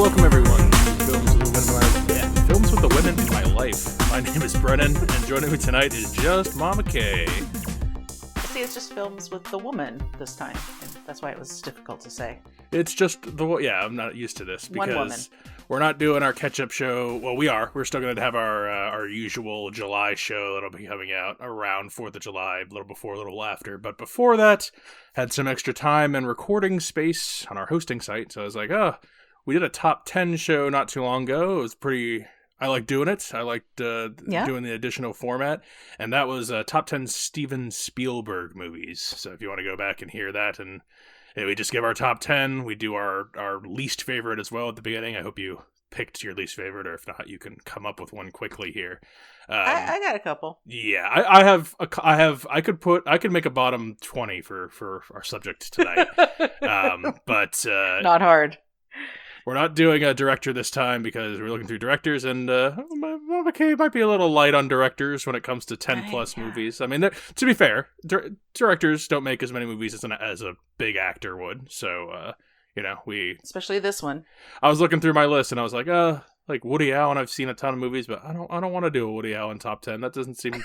Welcome everyone to Films with the Women in My Life. My name is Brennan, and joining me tonight is just Mama Kay. See, it's just films with the woman this time, and that's why it was difficult to say. It's just I'm not used to this One woman. because we're not doing our catch-up show. Well, we are. We're still going to have our usual July show that'll be coming out around 4th of July, a little before, a little after. But before that, had some extra time and recording space on our hosting site, so I was like, we did a top 10 show not too long ago. It was pretty... I like doing it. I liked doing the additional format. And that was top 10 Steven Spielberg movies. So if you want to go back and hear that, and we just give our top 10. We do our least favorite as well at the beginning. I hope you picked your least favorite, or if not, you can come up with one quickly here. I got a couple. Yeah, I could make a bottom 20 for our subject tonight. But not hard. We're not doing a director this time because we're looking through directors, and Mama Kay might be a little light on directors when it comes to 10-plus movies. I mean, to be fair, directors don't make as many movies as a big actor would. So, especially this one. I was looking through my list, and I was like Woody Allen. I've seen a ton of movies, but I don't want to do a Woody Allen top 10. That doesn't seem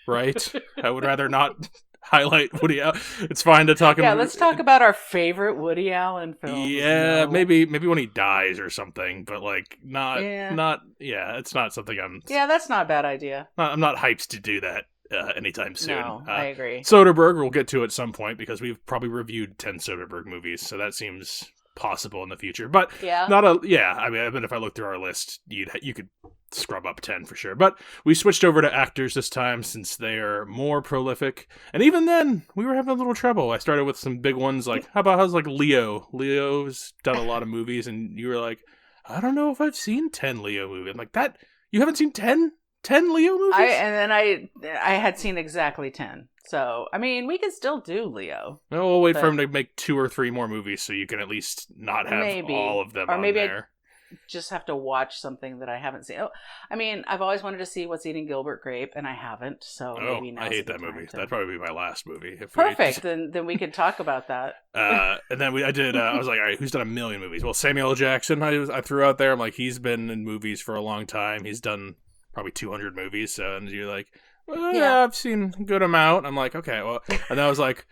right. I would rather not highlight Woody Allen. It's fine to talk about. Yeah, let's talk about our favorite Woody Allen films. Yeah, maybe when he dies or something, but it's not something I'm. Yeah, that's not a bad idea. I'm not hyped to do that anytime soon. No, I agree. Soderbergh we'll get to at some point because we've probably reviewed 10 Soderbergh movies, so that seems possible in the future. But I mean, if I look through our list, you could scrub up 10 for sure. But we switched over to actors this time since they are more prolific. And even then, we were having a little trouble. I started with some big ones like, how's Leo? Leo's done a lot of movies, and you were like, I don't know if I've seen 10 Leo movies. I'm like, that? You haven't seen 10 Leo movies? I had seen exactly 10. So, I mean, we can still do Leo. No, we'll wait for him to make 2 or 3 more movies so you can at least not have all of them on there. I just have to watch something that I haven't seen. Oh, I mean, I've always wanted to see What's Eating Gilbert Grape, and I haven't. So maybe now's I hate the that movie. to... That'd probably be my last movie. Perfect. Then we can talk about that. And then I was like, all right, who's done 1 million movies? Well, Samuel L. Jackson, I threw out there. I'm like, he's been in movies for a long time. He's done probably 200 movies. So, and you're like, yeah, I've seen a good amount. I'm like, okay, well, and then I was like,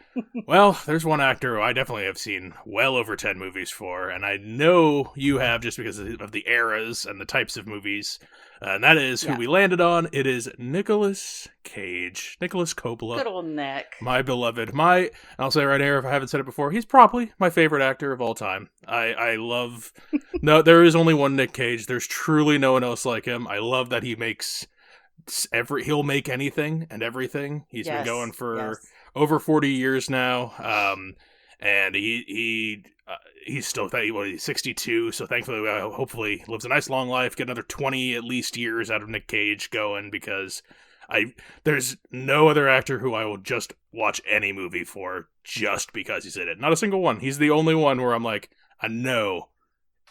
well, there's one actor who I definitely have seen well over 10 movies for, and I know you have just because of the eras and the types of movies, and that is who we landed on. It is Nicolas Cage, Nicolas Coppola. Good old Nick. My beloved. I'll say right here, if I haven't said it before, he's probably my favorite actor of all time. I love, no, there is only one Nick Cage. There's truly no one else like him. I love that he makes... he'll make anything and everything. He's been going for over 40 years now, and he's still he's 62, so thankfully hopefully lives a nice long life, get another 20 at least years out of Nick Cage going, because there's no other actor who I will just watch any movie for just because he's in it. Not a single one. He's the only one where I'm like, I know,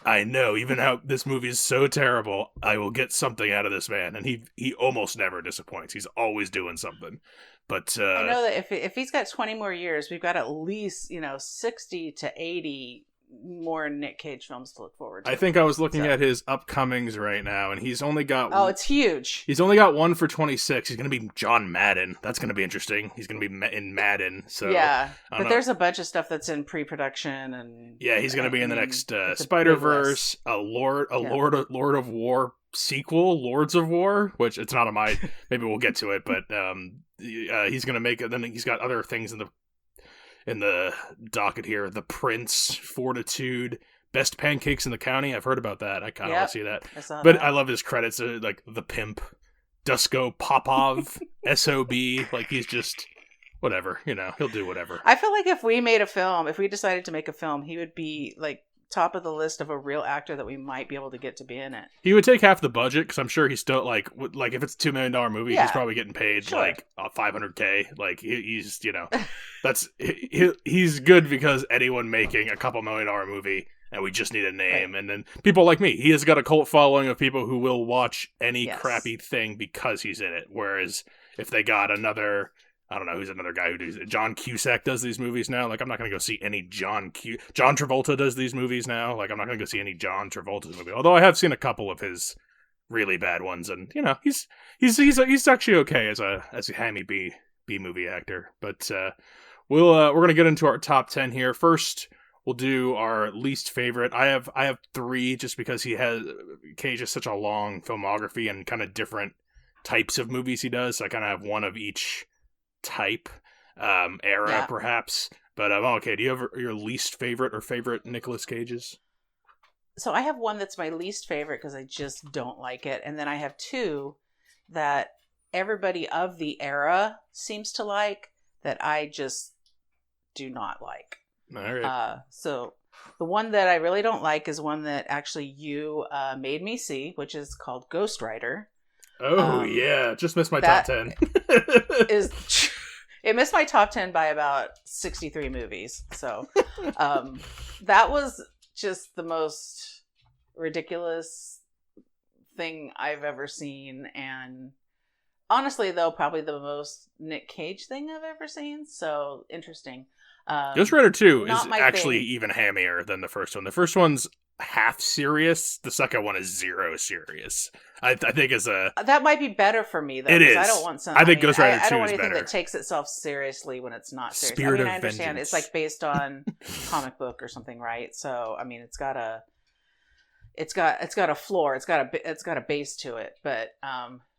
even how this movie is so terrible, I will get something out of this man. And he almost never disappoints. He's always doing something. But I know that if he's got 20 more years, we've got at least 60 to 80 more Nick Cage films to look forward to. I think I was looking at his upcomings right now, and he's only got... Oh, it's huge. He's only got one for 26. He's going to be John Madden. That's going to be interesting. He's going to be in Madden. So yeah, but there's a bunch of stuff that's in pre-production, and yeah, he's going to be in the next Spider-Verse, a Lord of War sequel, Lords of War, which it's not on my... maybe we'll get to it, but he's going to make it. Then he's got other things in the docket here. The Prince, Fortitude, Best Pancakes in the County. I've heard about that. I kind of want to see that. I love his credits, like The Pimp, Dusko Popov, SOB. Like, he's just whatever, he'll do whatever. I feel like if we decided to make a film, he would be like top of the list of a real actor that we might be able to get to be in it. He would take half the budget, because I'm sure he's still like if it's a $2 million movie, he's probably getting paid like $500K. Like he's that's he's good because anyone making a couple $1 million movie, and we just need a name. Right. And then people like me, he has got a cult following of people who will watch any crappy thing because he's in it. Whereas if they got another I don't know who's another guy who does it. John Cusack does these movies now. Like, I'm not going to go see any John Travolta does these movies now. Like, I'm not going to go see any John Travolta's movie. Although I have seen a couple of his really bad ones, and you know, he's actually okay as a hammy B movie actor. But we're gonna get into our top 10 here. First, we'll do our least favorite. I have 3 just because Cage has such a long filmography and kind of different types of movies he does. So I kind of have one of each type, era perhaps. But okay. Do you have your least favorite or favorite Nicolas Cages? So I have one that's my least favorite because I just don't like it. And then I have 2 that everybody of the era seems to like that I just do not like. All right. So the one that I really don't like is one that actually you made me see, which is called Ghost Rider. Oh, yeah. Just missed my top 10. It missed my top 10 by about 63 movies. So that was just the most ridiculous thing I've ever seen, and honestly though probably the most Nick Cage thing I've ever seen. So interesting. Ghost Rider 2 is actually thing. even hammier than the first one. The first one's half serious, the second one is 0 serious. I think that might be better for me though. It is. I don't want some. I think Ghost Rider 2 is better. I don't want anything that takes itself seriously when it's not serious. Spirit of I understand Vengeance. it's like based on comic book or something, right? So I mean, it's got a floor. It's got a base to it. But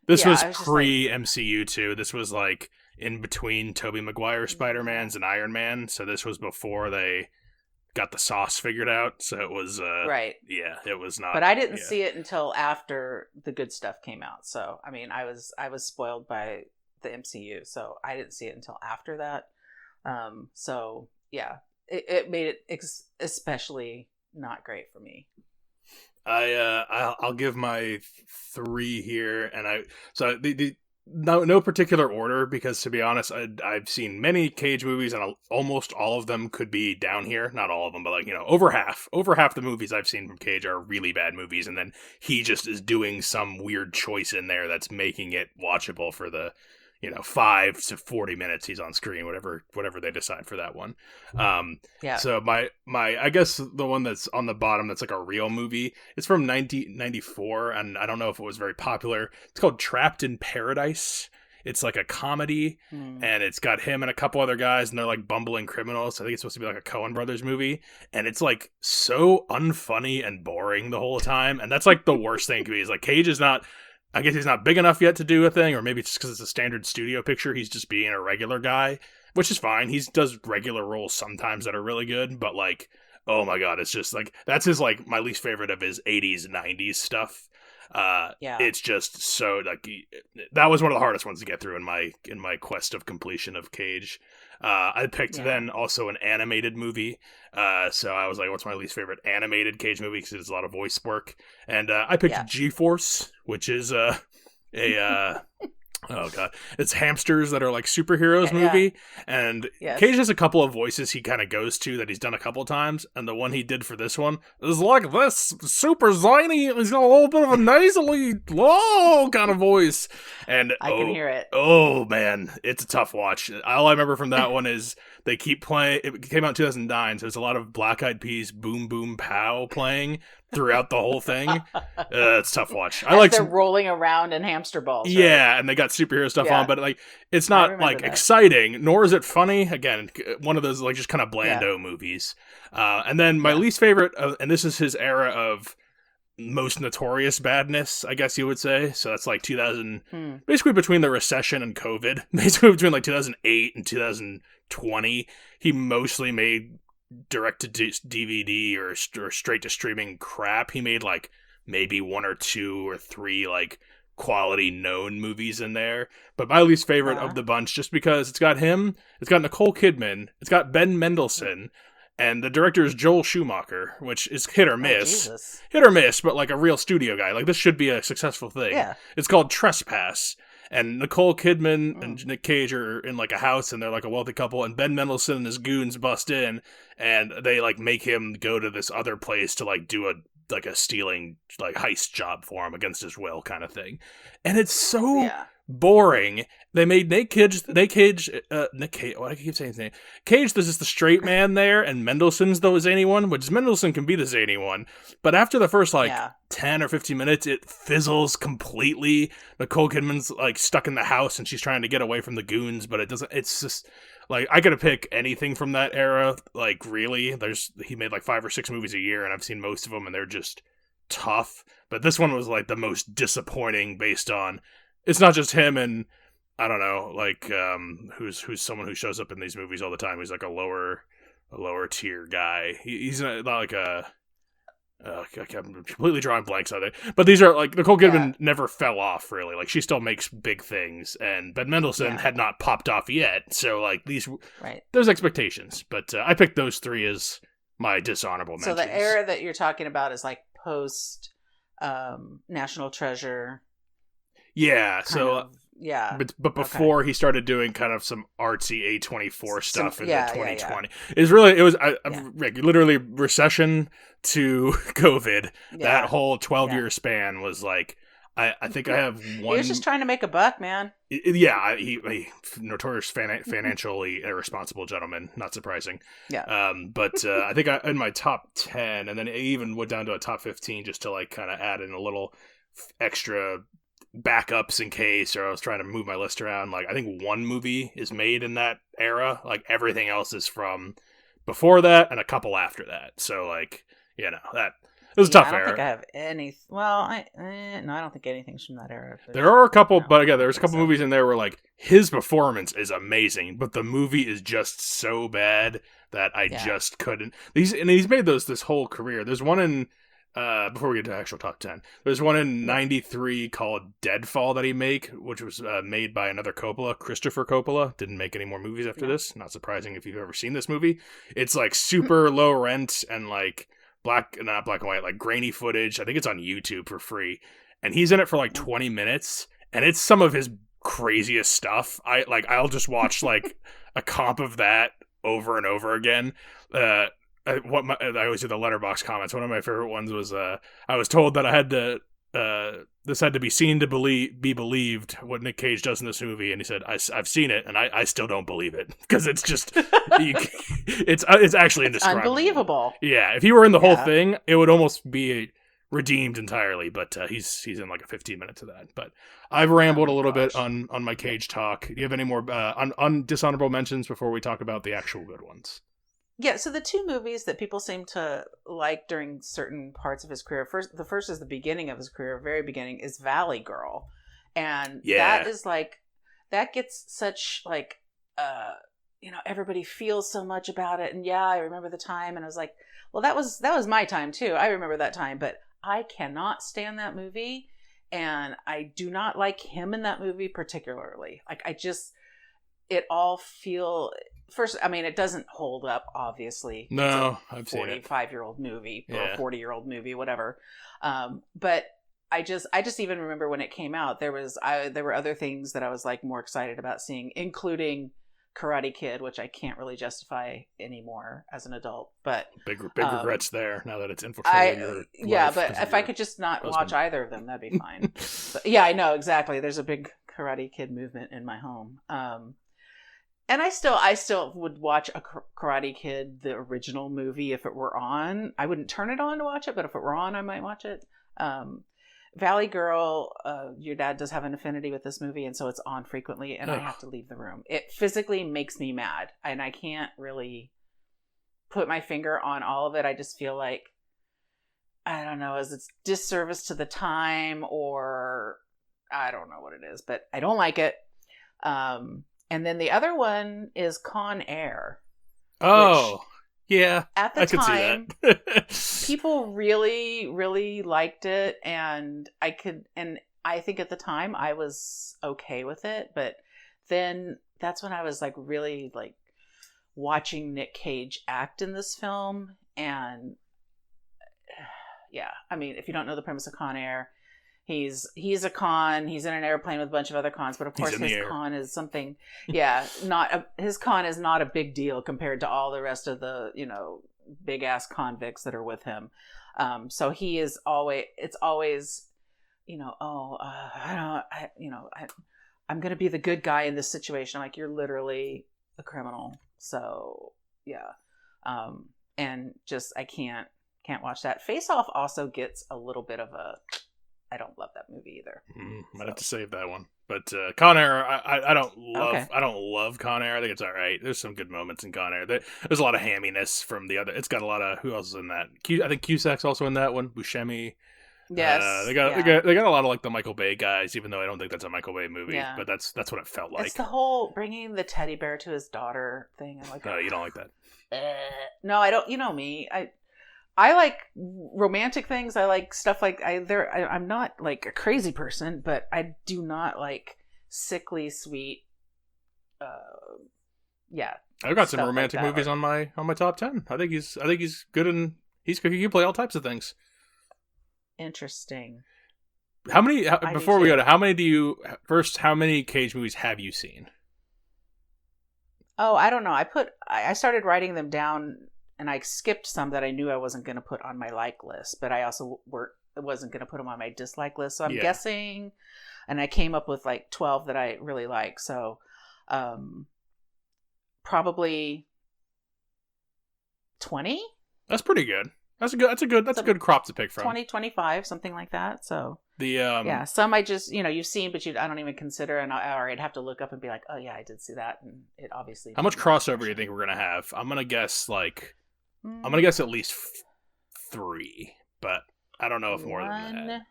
this was pre MCU too. This was like in between Tobey Maguire Spider-Mans and Iron Man. So this was before they got the sauce figured out. So it was right. Yeah, it was not. But I didn't see it until after the good stuff came out. So I mean, I was spoiled by the MCU. So I didn't see it until after that. So yeah, it made it especially not great for me. I'll give my 3 here, and no particular order, because to be honest, I've seen many Cage movies, and almost all of them could be down here. Not all of them, but like, you know, over half the movies I've seen from Cage are really bad movies, and then he just is doing some weird choice in there that's making it watchable for the, you know, 5 to 40 minutes he's on screen, whatever they decide for that one. Yeah. So my I guess the one that's on the bottom that's like a real movie, it's from 1994, and I don't know if it was very popular. It's called Trapped in Paradise. It's like a comedy, and it's got him and a couple other guys, and they're like bumbling criminals. I think it's supposed to be like a Coen Brothers movie, and it's like so unfunny and boring the whole time, and that's like the worst thing to me. Is like Cage is not. I guess he's not big enough yet to do a thing, or maybe it's just because it's a standard studio picture. He's just being a regular guy, which is fine. He does regular roles sometimes that are really good, but like, oh my god, it's just like, that's his, like, my least favorite of his 80s, 90s stuff. It's just so, like, that was one of the hardest ones to get through in my quest of completion of Cage. I picked then also an animated movie. So I was like, what's my least favorite animated Cage movie? Because it's a lot of voice work. And I picked G-Force, which is oh god, it's hamsters that are like superheroes movie, and Cage has a couple of voices he kind of goes to that he's done a couple of times, and the one he did for this one is like this, super zany. He's got a little bit of a nasally, low kind of voice, and I can hear it. Oh man, it's a tough watch. All I remember from that one is they keep playing. It came out in 2009, so there's a lot of Black Eyed Peas "Boom Boom Pow" playing throughout the whole thing. It's a tough watch. They're rolling around in hamster balls. Right? Yeah, and they got superhero stuff on, but like, it's not like exciting, nor is it funny. Again, one of those like just kind of blando movies. And then my least favorite, and this is his era of most notorious badness, I guess you would say. So that's like 2000, basically between the recession and COVID, basically between like 2008 and 2020, he mostly made direct to DVD or straight to streaming crap. He made like maybe 1 or 2 or 3 like quality known movies in there, but my least favorite of the bunch, just because it's got him, it's got Nicole Kidman, it's got Ben Mendelsohn, and the director is Joel Schumacher, which is hit or miss. But like a real studio guy. Like, this should be a successful thing. It's called Trespass. And Nicole Kidman and Nick Cage are in like a house, and they're like a wealthy couple, and Ben Mendelsohn and his goons bust in, and they like make him go to this other place to like do a stealing like heist job for him against his will kind of thing. And it's so boring. They made Nick Cage, what I keep saying his name. Cage, this is the straight man there, and Mendelsohn's the zany one, which Mendelsohn can be the zany one. But after the first, 10 or 15 minutes, it fizzles completely. Nicole Kidman's, stuck in the house, and she's trying to get away from the goons, but it's just, I gotta pick anything from that era, really. He made, 5 or 6 movies a year, and I've seen most of them, and they're just tough. But this one was, the most disappointing based on, it's not just him and, I don't know, who's someone who shows up in these movies all the time. He's a lower tier guy. He's not like I'm completely drawing blanks on it. But these are, Nicole Kidman never fell off, really. She still makes big things. And Ben Mendelsohn had not popped off yet. So, there's expectations. But I picked those 3 as my dishonorable mentions. So the era that you're talking about is, post National Treasure. Yeah, but before he started doing kind of some artsy A24 stuff in 2020. Literally recession to COVID. That whole 12-year span was I think I have one. He was just trying to make a buck, man. Yeah, he notorious financially irresponsible gentleman. Not surprising. Yeah. But I think in my top 10, and then I even went down to a top 15 just to kind of add in a little extra backups in case, or I was trying to move my list around. I think one movie is made in that era. Everything else is from before that and a couple after that. So that it was a tough era. I don't think I have any. Well, I don't think anything's from that era. There are a couple, but again, there's a couple movies in there where his performance is amazing, but the movie is just so bad that I just couldn't. He's made this whole career. There's one in. Before we get to actual top 10, there's one in 93 called Deadfall that he made, which was made by another Coppola, Christopher Coppola. Didn't make any more movies after this. Not surprising if you've ever seen this movie. It's super low rent and not black and white, grainy footage. I think it's on YouTube for free. And he's in it for 20 minutes, and it's some of his craziest stuff. I'll just watch a comp of that over and over again. I always do the letterbox comments. One of my favorite ones was I was told that I had to this had to be seen to be believed, what Nick Cage does in this movie, and he said I've seen it and I still don't believe it because it's just it's actually indescribable. Unbelievable. Yeah, if he were in the whole thing, it would almost be redeemed entirely. But he's in a 15 minutes of that. But I've rambled a little bit on my Cage talk. Do you have any more on dishonorable mentions before we talk about the actual good ones? Yeah, so the 2 movies that people seem to like during certain parts of his career, the first is the beginning of his career, very beginning, is Valley Girl. And that is that gets such everybody feels so much about it. And I remember the time, and I was like, well, that was my time too. I remember that time, but I cannot stand that movie. And I do not like him in that movie particularly. It all first, I mean, it doesn't hold up, obviously. No, I've seen it. 45-year-old movie or a 40-year-old movie, whatever. But I just even remember when it came out, there were other things that I was more excited about seeing, including Karate Kid, which I can't really justify anymore as an adult. But big regrets there now that it's infiltrated your life. But if I could just not watch either of them, that'd be fine. But, I know exactly. There's a big Karate Kid movement in my home. And I still would watch a Karate Kid, the original movie, if it were on. I wouldn't turn it on to watch it, but if it were on, I might watch it. Valley Girl, your dad does have an affinity with this movie, and so it's on frequently, and I have to leave the room. It physically makes me mad, and I can't really put my finger on all of it. I just feel like, I don't know, is it's disservice to the time, or I don't know what it is, but I don't like it. And then the other one is Con Air. Oh, yeah. At the time, people really, really liked it. And I think at the time I was okay with it. But then that's when I was really watching Nick Cage act in this film. And I mean, if you don't know the premise of Con Air, he's a con. He's in an airplane with a bunch of other cons, but of course his con is something. His con is not a big deal compared to all the rest of the big ass convicts that are with him. So he is always. I'm going to be the good guy in this situation. I'm like, you're literally a criminal. So yeah. And just, I can't watch that. Face Off also gets a little bit of a, I don't love that movie either. Might have to save that one. But Con Air, I don't love. Okay. I don't love Con Air. I think it's all right. There's some good moments in Con Air. There's a lot of hamminess from the other. It's got a lot of, who else is in that? I think Cusack's also in that one. Buscemi. Yes. They got a lot of like the Michael Bay guys, even though I don't think that's a Michael Bay movie. Yeah. But that's what it felt like. It's the whole bringing the teddy bear to his daughter thing. I'm like, No, you don't like that. No, I don't. You know me. I like romantic things. I like stuff like I'm not like a crazy person, but I do not like sickly sweet. Yeah. I've got some romantic like that, movies on my top 10. I think he's good, and he can play all types of things. Interesting. How many? Before we go to how many Cage movies have you seen? Oh, I don't know. I started writing them down, and I skipped some that I knew I wasn't going to put on my like list, but I also wasn't going to put them on my dislike list. So I'm guessing, and I came up with like 12 that I really like. So, probably 20. That's pretty good. That's a good crop to pick from. 20, 25, something like that. So the some I just you've seen, but I don't even consider, and I'd have to look up and be like, oh yeah, I did see that, and it obviously. How much crossover do you think we're gonna have? I'm gonna guess at least 3, but I don't know if more than that. 1,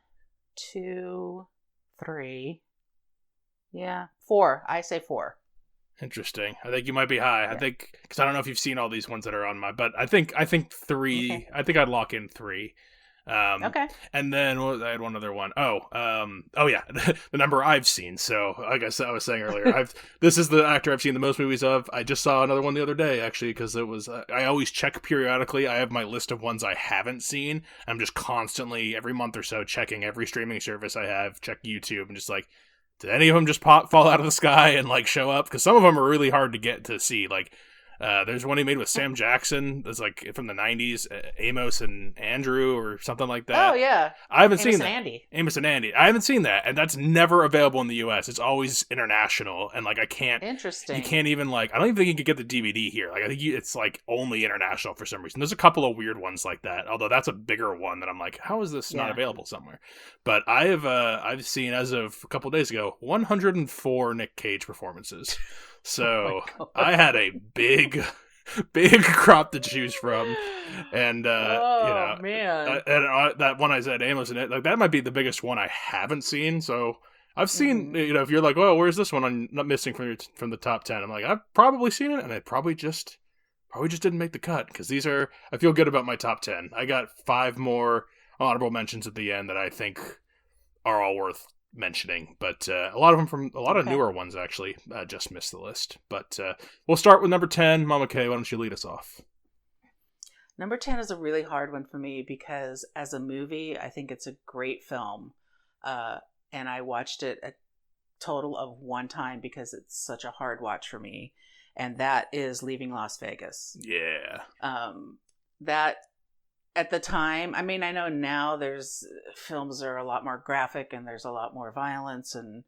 2, 3. Yeah, 4. I say 4. Interesting. I think you might be high. Yeah. I think because I don't know if you've seen all these ones that are on my, but I think 3. Okay. I think I'd lock in 3. Okay. And then I had one other one. Oh yeah, the number I've seen. So like I was saying earlier, this is the actor I've seen the most movies of. I just saw another one the other day actually because it was. I always check periodically. I have my list of ones I haven't seen. I'm just constantly every month or so checking every streaming service I have. Check YouTube and just like. Did any of them just fall out of the sky and like show up? Because some of them are really hard to get to see. Like, there's one he made with Sam Jackson. That's like from the '90s, Amos and Andrew or something like that. Oh yeah, I haven't seen that. Andy. Amos and Andy. I haven't seen that, and that's never available in the U.S. It's always international, and like I can't. Interesting. You can't even like. I don't even think you could get the DVD here. Like I think it's like only international for some reason. There's a couple of weird ones like that. Although that's a bigger one that I'm like, how is this not available somewhere? But I've seen as of a couple of days ago 104 Nick Cage performances. So I had a big crop to choose from, and man, that one I said Amos and it like that might be the biggest one I haven't seen. So I've seen if you're like, oh, where's this one? I'm not missing from the top 10. I'm like, I've probably seen it, and I probably just didn't make the cut because I feel good about my top 10. I got 5 more honorable mentions at the end that I think are all worth mentioning, but a lot of them from a lot of newer ones actually just missed the list. But we'll start with number 10. Mama Kay, why don't you lead us off? Number 10 is a really hard one for me because as a movie, I think it's a great film, and I watched it a total of 1 time because it's such a hard watch for me, and that is Leaving Las Vegas. Yeah. That at the time, I mean, I know now there's films are a lot more graphic and there's a lot more violence, and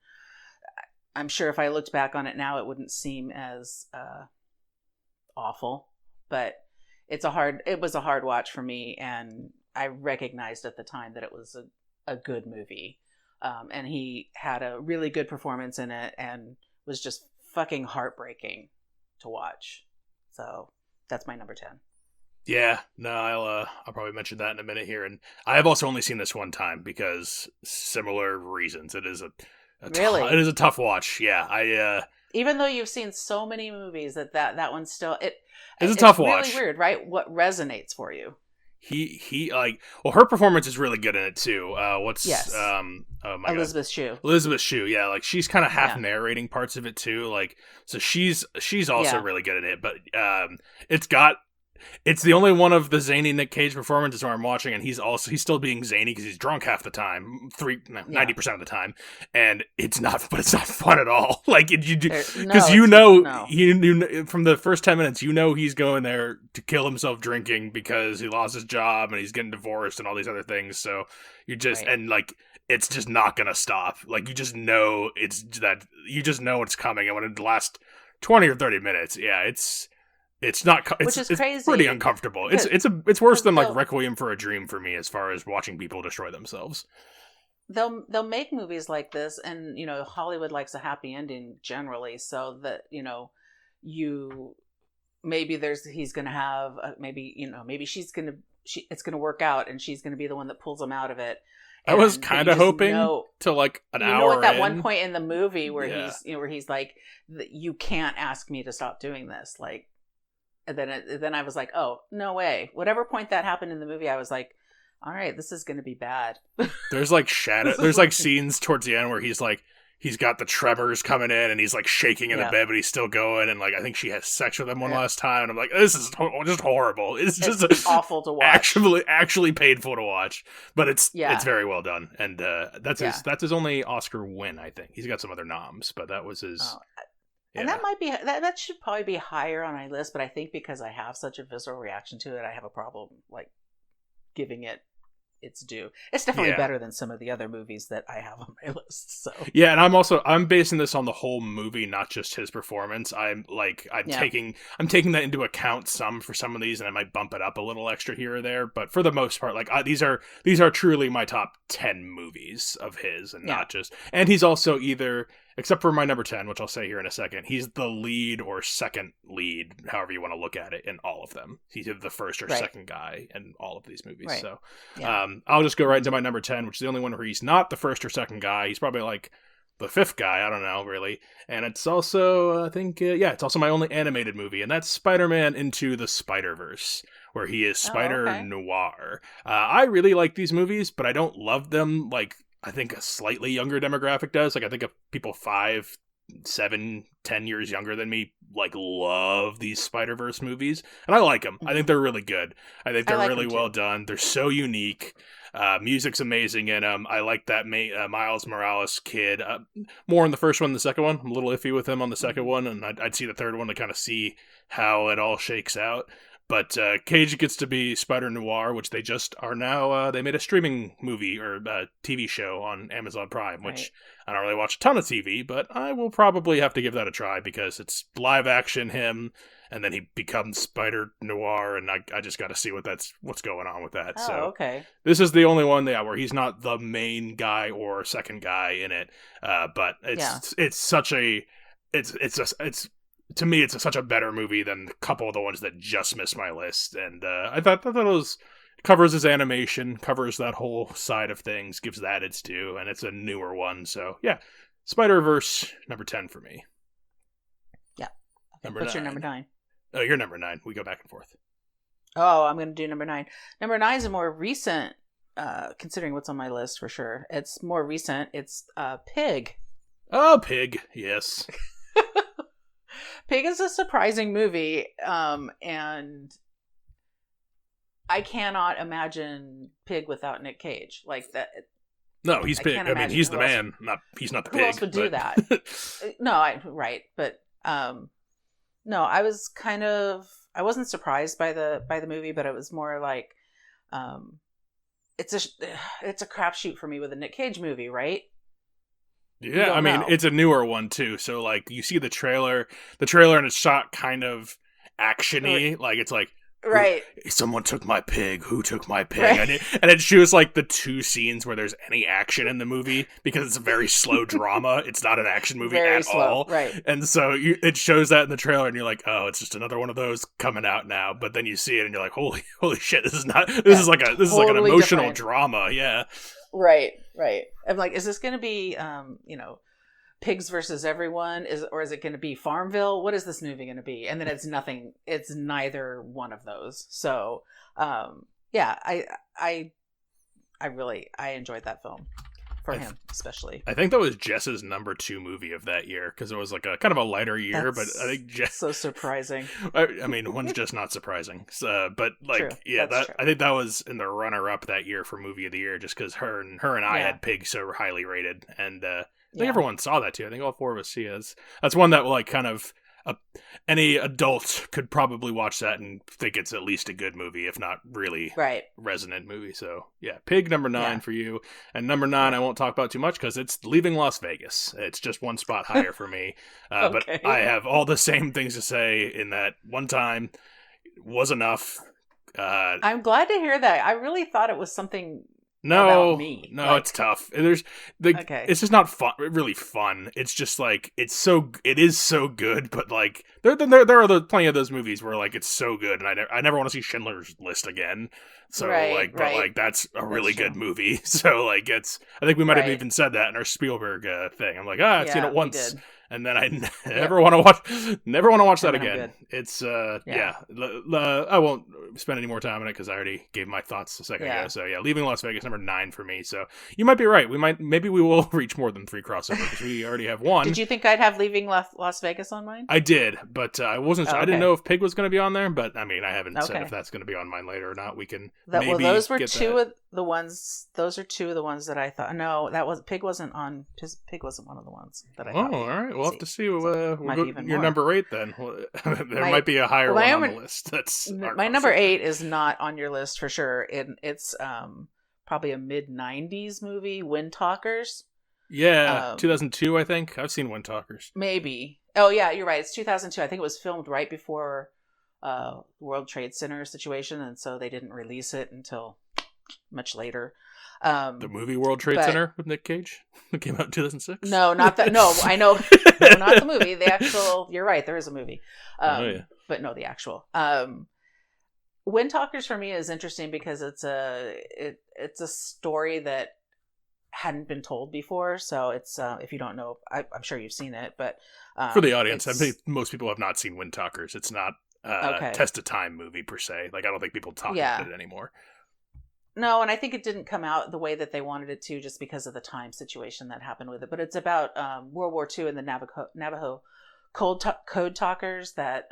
I'm sure if I looked back on it now, it wouldn't seem as awful, but it was a hard watch for me, and I recognized at the time that it was a good movie, and he had a really good performance in it and was just fucking heartbreaking to watch. So that's my number 10. Yeah, no, I'll probably mention that in a minute here, and I have also only seen this 1 time because similar reasons. It is it is a tough watch. Yeah, even though you've seen so many movies that one still it's a tough watch. Really weird, right? What resonates for you? He her performance is really good in it too. Oh my Elizabeth Shue. Elizabeth Shue, yeah, like she's kind of half narrating parts of it too. Like so she's also really good in it, but it's got it's the only one of the zany Nick Cage performances where I'm watching, and he's still being zany because he's drunk half the time, 90% of the time, and it's not fun at all. Like because from the first 10 minutes, he's going there to kill himself drinking because he lost his job and he's getting divorced and all these other things. So you just and like it's just not gonna stop. Like you just know it's coming, and when it lasts 20 or 30 minutes, it's not. Which is crazy. It's pretty uncomfortable. It's worse than like Requiem for a Dream for me as far as watching people destroy themselves. They'll make movies like this, and Hollywood likes a happy ending generally, so that he's gonna have maybe it's gonna work out, and she's gonna be the one that pulls him out of it. I was kind of hoping to like an hour. At that one point in the movie where he's like, "You can't ask me to stop doing this," like. And then I was like, oh, no way. Whatever point that happened in the movie, I was like, all right, this is going to be bad. There's like there's like scenes towards the end where he's got the tremors coming in and he's like shaking in the bed, but he's still going. And like, I think she has sex with him one last time. And I'm like, this is just horrible. It's just awful to watch. Actually painful to watch, but it's very well done. And that's his only Oscar win, I think. He's got some other noms, but that was his... Oh. Yeah. And that might be that should probably be higher on my list, but I think because I have such a visceral reaction to it, I have a problem like giving it its due. It's definitely better than some of the other movies that I have on my list. So yeah, and I'm basing this on the whole movie, not just his performance. I'm taking that into account for some of these, and I might bump it up a little extra here or there. But for the most part, like these are truly my top 10 movies of his, and not just. And he's also either. Except for my number 10, which I'll say here in a second, he's the lead or second lead, however you want to look at it, in all of them. He's either the first or second guy in all of these movies. Right. So I'll just go right into my number 10, which is the only one where he's not the first or second guy. He's probably like the fifth guy. I don't know, really. And it's also, I think, it's also my only animated movie, and that's Spider-Man Into the Spider-Verse, where he is Spider-Noir. I really like these movies, but I don't love them like I think a slightly younger demographic does. Like, I think of people 5, 7, 10 years younger than me, like, love these Spider-Verse movies. And I like them. I think they're really good. I think they're really well done. They're so unique. Music's amazing in them. I like that Miles Morales kid. More in the first one than the second one. I'm a little iffy with him on the second one, and I'd see the third one to kind of see how it all shakes out. But Cage gets to be Spider-Noir, which they just are now. They made a streaming movie or TV show on Amazon Prime, which I don't really watch a ton of TV, but I will probably have to give that a try because it's live action him, and then he becomes Spider-Noir, and I just got to see what's going on with that. Oh, so this is the only one where he's not the main guy or second guy in it, but it's such a to me, it's such a better movie than a couple of the ones that just missed my list. And I thought it was covers his animation, covers that whole side of things, gives that its due, and it's a newer one. So, yeah, Spider-Verse, number 10 for me. Yeah. What's your number 9? Oh, you're number 9. We go back and forth. Oh, I'm going to do number 9. Number 9 is a more recent, considering what's on my list for sure. It's more recent. It's Pig. Oh, Pig. Yes. Pig is a surprising movie, and I cannot imagine Pig without Nick Cage. Like that. No, he's Pig. I mean, he's the man. He's not the Pig. Who else would do that? No, right, but no, I wasn't surprised by the movie, but it was more like, it's a crapshoot for me with a Nick Cage movie, right? Yeah, I mean, it's a newer one, too. So, like, you see the trailer and it's shot kind of action-y. Like, it's like, right. Someone took my pig. Who took my pig? Right. And it shows, like, the 2 scenes where there's any action in the movie because it's a very slow drama. It's not an action movie at all. Right. And so it shows that in the trailer, and you're like, oh, it's just another one of those coming out now. But then you see it, and you're like, holy shit, this is like an emotional different drama. Yeah. Right. I'm like, is this going to be, pigs versus everyone? Or is it going to be Farmville? What is this movie going to be? And then it's nothing. It's neither one of those. So, yeah, I enjoyed that film. for him, especially. I think that was Jess's number 2 movie of that year, because it was like a kind of a lighter year. That's but I think Jess, so surprising. I mean, one's just not surprising. But like, True. yeah, That's that true. I think that was in the runner-up that year for movie of the year, just because her and I Yeah. had Pig so highly rated, and I think Yeah. everyone saw that too. I think all 4 of us see it. That's one that like kind of. Any adult could probably watch that and think it's at least a good movie, if not really Right. resonant movie. So yeah, Pig number 9 Yeah. for you, and number 9 I won't talk about too much because it's Leaving Las Vegas. It's just one spot higher for me, Okay. but I have all the same things to say. In that one time was enough. I'm glad to hear that. I really thought it was something No, about me. no, Like, it's tough. There's Okay. it's just not fun, really fun. It's just like it is so good, but like there are plenty of those movies where like it's so good, and I never want to see Schindler's List again. So Right, like, but right. like that's a really true. good movie. So like I think we might have Right. even said that in our Spielberg thing. I'm like, I've seen Yeah, it we once. did. And then I never want to watch that And then I'm again. good. It's Yeah. I won't spend any more time on it because I already gave my thoughts a second Yeah. ago. So yeah, Leaving Las Vegas number 9 for me. So you might be right. Maybe we will reach more than 3 crossover because we already have one. Did you think I'd have Leaving Las Vegas on mine? I did, but I wasn't. Oh, I didn't okay. know if Pig was going to be on there. But I mean, I haven't said Okay. if that's going to be on mine later or not. We can Well, maybe those were get two that. of the ones. Those are two of the ones that I thought. No, Pig wasn't on. Pig wasn't one of the ones that I Oh, thought. all right. We'll have to see. So, We'll might go, be even your more. number 8 then. There My- might be a higher well, my one on the number- list. That's My number 8 is not on your list for sure. It's probably a mid '90s movie, Wind Talkers. Yeah, 2002, I think. I've seen Wind Talkers. Maybe. Oh yeah, you're right. It's 2002. I think it was filmed right before World Trade Center situation, and so they didn't release it until much later. The movie World Trade but- Center with Nick Cage. It came out in 2006. No, not that. No, I know. No, not the movie. The actual. You're right. There is a movie. Yeah. But no, the actual. Wind Talkers for me is interesting because it's a story that hadn't been told before. So it's if you don't know, I'm sure you've seen it, but For the audience, I it's- think most people have not seen Wind Talkers. It's not Okay. test of time movie per se. Like I don't think people talk Yeah. about it anymore. No, and I think it didn't come out the way that they wanted it to, just because of the time situation that happened with it. But it's about World War II and the Navajo code talkers that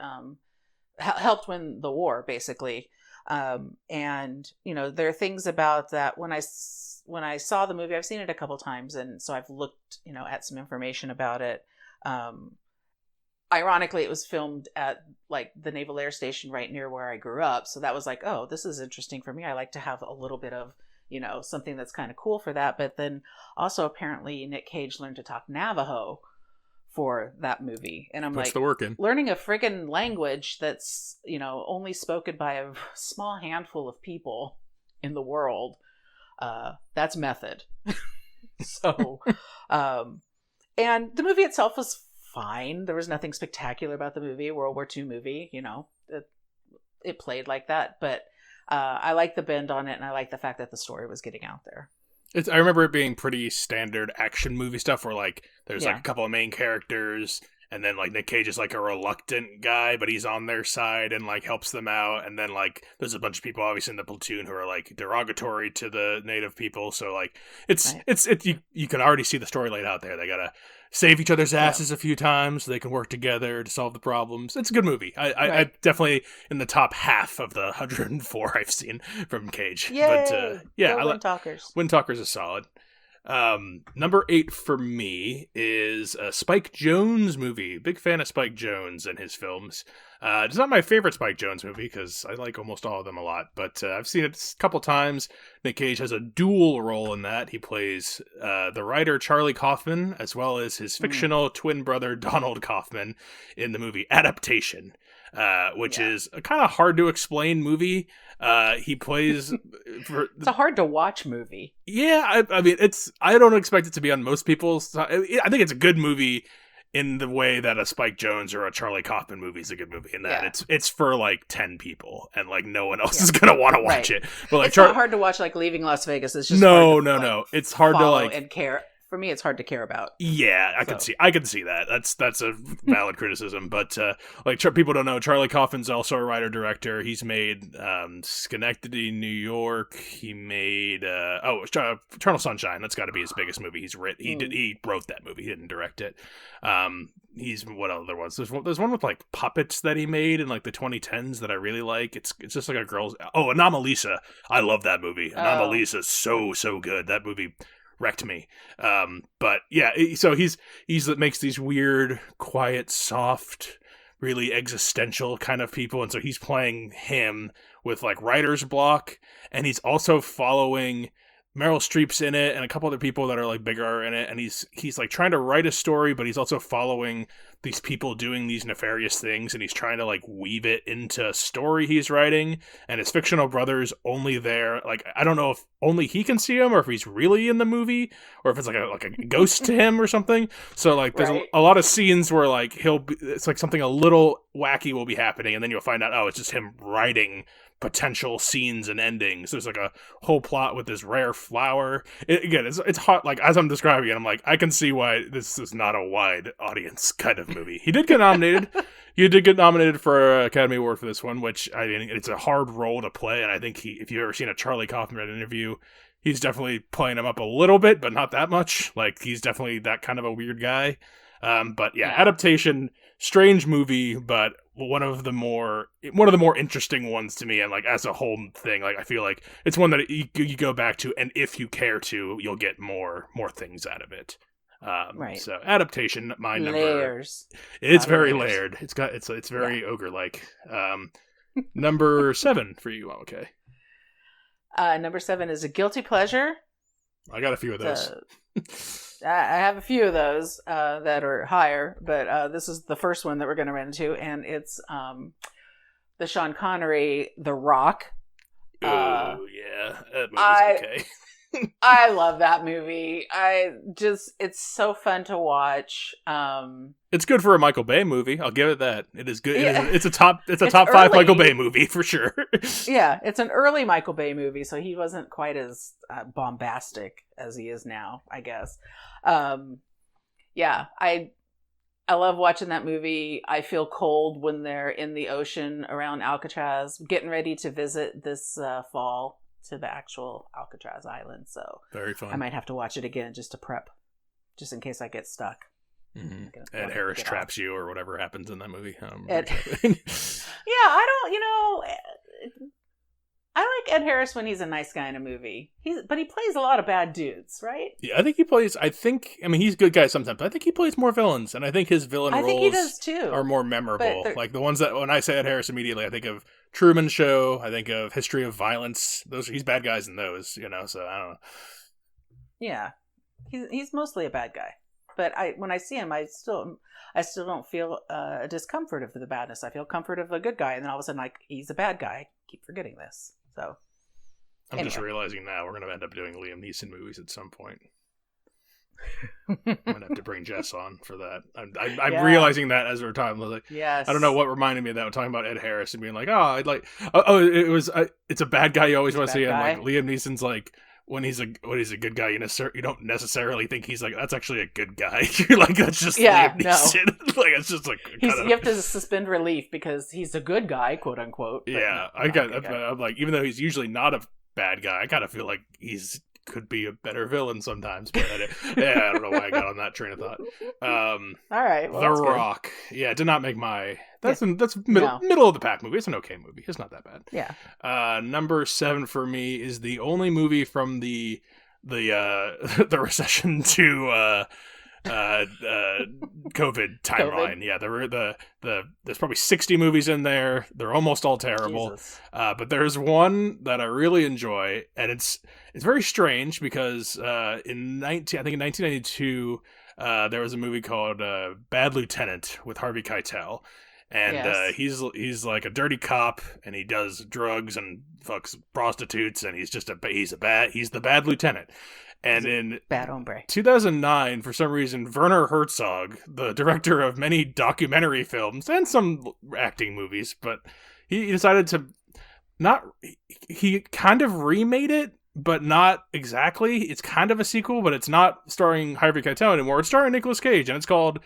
helped win the war, basically. And there are things about that when I saw the movie. I've seen it a couple times, and so I've looked at some information about it. Ironically, it was filmed at like the Naval Air Station right near where I grew up. So that was like, oh, this is interesting for me. I like to have a little bit of, something that's kind of cool for that. But then also apparently Nick Cage learned to talk Navajo for that movie. And I'm Puts like, the work in. learning a friggin' language that's, only spoken by a small handful of people in the world. That's method. So, and the movie itself was fine. There was nothing spectacular about the movie. World War II movie, it played like that. But I like the bend on it, and I like the fact that the story was getting out there. I remember it being pretty standard action movie stuff where like there's like Yeah. a couple of main characters, and then like Nick Cage is like a reluctant guy, but he's on their side and like helps them out. And then like there's a bunch of people obviously in the platoon who are like derogatory to the native people. So like you can already see the story laid out there. They gotta save each other's asses a few times so they can work together to solve the problems. It's a good movie. I definitely in the top half of the 104 I've seen from Cage. Yay! But yeah, Go Wind Talkers. Wind Talkers is solid. Number 8 for me is a Spike Jonze movie. Big fan of Spike Jonze and his films. It's not my favorite Spike Jonze movie because I like almost all of them a lot, but I've seen it a couple times. Nick Cage has a dual role in that. He plays the writer Charlie Kaufman as well as his fictional twin brother Donald Kaufman in the movie Adaptation, which is a kind of hard to explain movie. He plays It's a hard to watch movie. Yeah, I mean, I don't expect it to be on most people's. I think it's a good movie in the way that a Spike Jonze or a Charlie Kaufman movie is a good movie. In that it's for like 10 people and like no one else is gonna want to watch it. But like It's not hard to watch like Leaving Las Vegas. It's just no. hard to, It's hard to follow like and care for me, it's hard to care about. Yeah, I can see that. That's a valid criticism. But like people don't know, Charlie Coffin's also a writer director. He's made Schenectady, New York. He made Eternal Sunshine. That's got to be his biggest movie he's written. He wrote that movie. He didn't direct it. He's what other ones? There's one with like puppets that he made in like the 2010s that I really like. It's just like a girl's. Oh, Anomalisa. I love that movie. Anomalisa is so good. That movie wrecked me. But yeah, so he's makes these weird, quiet, soft, really existential kind of people, and so he's playing him with like writer's block, and he's also following Meryl Streep's in it, and a couple other people that are like bigger are in it, and he's like trying to write a story, but he's also following these people doing these nefarious things, and he's trying to like weave it into a story he's writing, and his fictional brother's only there. Like, I don't know if only he can see him, or if he's really in the movie, or if it's like a ghost to him or something. So like there's a lot of scenes where like it's like something a little wacky will be happening, and then you'll find out, oh, it's just him writing potential scenes and endings. There's like a whole plot with this rare flower. It's hot. Like, as I'm describing it, I'm like, I can see why this is not a wide audience kind of movie. He did get nominated. He did get nominated for an Academy Award for this one, which I mean, it's a hard role to play. And I think if you've ever seen a Charlie Kaufman interview, he's definitely playing him up a little bit, but not that much. Like, he's definitely that kind of a weird guy. But yeah, adaptation, strange movie, but one of the more interesting ones to me, and like as a whole thing, like I feel like it's one that you go back to, and if you care to, you'll get more things out of it. Right. So adaptation, my number. Layers. It's very layered. It's very ogre-like. Number 7 for you. Okay. Number 7 is a guilty pleasure. I got a few of those. I have a few of those that are higher, but this is the first one that we're going to run into, and it's the Sean Connery, The Rock. Oh, yeah. That movie's okay. I love that movie. It's so fun to watch. It's good for a Michael Bay movie. I'll give it that. It is good. Yeah. It's a top 5 Michael Bay movie for sure. Yeah, it's an early Michael Bay movie, so he wasn't quite as bombastic as he is now, I guess. Yeah, I love watching that movie. I feel cold when they're in the ocean around Alcatraz, getting ready to visit this fall to the actual Alcatraz island. So very fun. I might have to watch it again just to prep, just in case I get stuck. Mm-hmm. Ed Harris traps you, or whatever happens in that movie. Yeah, I like Ed Harris when he's a nice guy in a movie. But he plays a lot of bad dudes, right? Yeah, I mean, he's a good guy sometimes, but I think he plays more villains, and I think his villain roles he does too. Are more memorable. Like the ones that, when I say Ed Harris immediately, I think of Truman Show, I think of History of Violence. He's bad guys in those, so I don't know. Yeah. He's mostly a bad guy. But when I see him, I still don't feel a discomfort of the badness. I feel comfort of a good guy, and then all of a sudden, like, he's a bad guy. I keep forgetting this. So I'm just realizing now we're going to end up doing Liam Neeson movies at some point. I'm going to have to bring Jess on for that. I'm realizing that as we're talking. I was like, yes. I don't know what reminded me of that. We're talking about Ed Harris and being like, it's a bad guy you always want to see. And like Liam Neeson's like, when he's a good guy, you don't necessarily think he's like, that's actually a good guy. You're like, that's just Liam Neeson. No. Like, it's just like you have to suspend relief because he's a good guy, quote unquote. Yeah, I'm like, even though he's usually not a bad guy, I kind of feel like could be a better villain sometimes. But I don't know why I got on that train of thought. All right, The Rock. Good. Yeah, did not make my. That's middle of the pack movie. It's an okay movie. It's not that bad. Yeah. Number 7 for me is the only movie from the recession to COVID timeline. Yeah, there's probably 60 movies in there. They're almost all terrible. But there's one that I really enjoy, and it's very strange because in 1992 there was a movie called Bad Lieutenant with Harvey Keitel. And he's like a dirty cop, and he does drugs and fucks prostitutes, and he's the bad lieutenant. And in bad hombre. 2009, for some reason, Werner Herzog, the director of many documentary films and some acting movies, but he decided to he kind of remade it but not exactly. It's kind of a sequel, but it's not starring Harvey Keitel anymore. It's starring Nicolas Cage, and it's called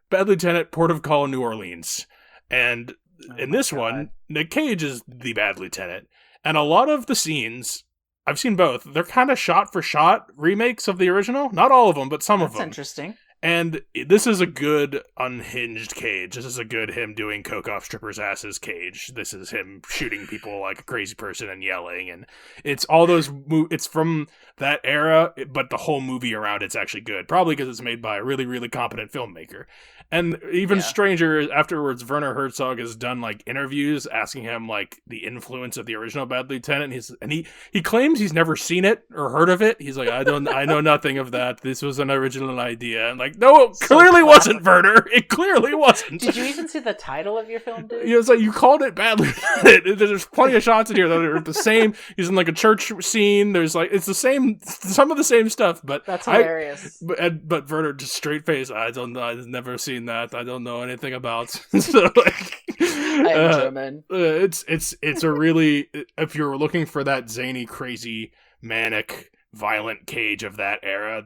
Bad Lieutenant, Port of Call, New Orleans. And in this one, Nick Cage is the Bad Lieutenant. And a lot of the scenes, I've seen both, they're kind of shot-for-shot remakes of the original. Not all of them, but some of them. That's interesting. And this is a good unhinged Cage. This is a good him doing coke off strippers' asses Cage. This is him shooting people like a crazy person and yelling. And it's all those... It's from that era, but the whole movie around it's actually good. Probably because it's made by a really, really competent filmmaker. And even stranger, afterwards, Werner Herzog has done like interviews asking him like the influence of the original Bad Lieutenant. He claims he's never seen it or heard of it. He's like, I know nothing of that. This was an original idea. And like, no, it clearly wasn't, Werner. It clearly wasn't. Did you even see the title of your film, dude? It's like, you called it Bad Lieutenant. There's plenty of shots in here that are the same. He's in like a church scene. There's like, it's the same, some of the same stuff, but that's hilarious. But Werner just straight face. I've never seen that. I don't know anything about. So like, I'm German. It's a really, if you're looking for that zany, crazy, manic, violent Cage of that era,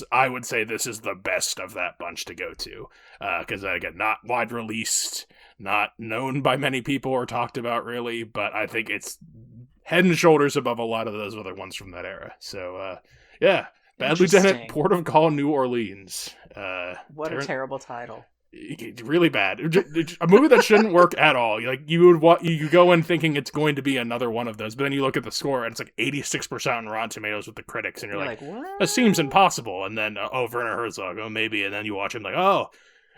I would say this is the best of that bunch to go to. Because again, not wide released, not known by many people or talked about really, but I think it's head and shoulders above a lot of those other ones from that era. So yeah. Bad Lieutenant, Port of Call, New Orleans. What a terrible title. Really bad. A movie that shouldn't work at all. Like you go in thinking it's going to be another one of those, but then you look at the score and it's like 86% on Rotten Tomatoes with the critics, and you're like, what? That seems impossible. And then Werner Herzog, maybe, and then you watch him like,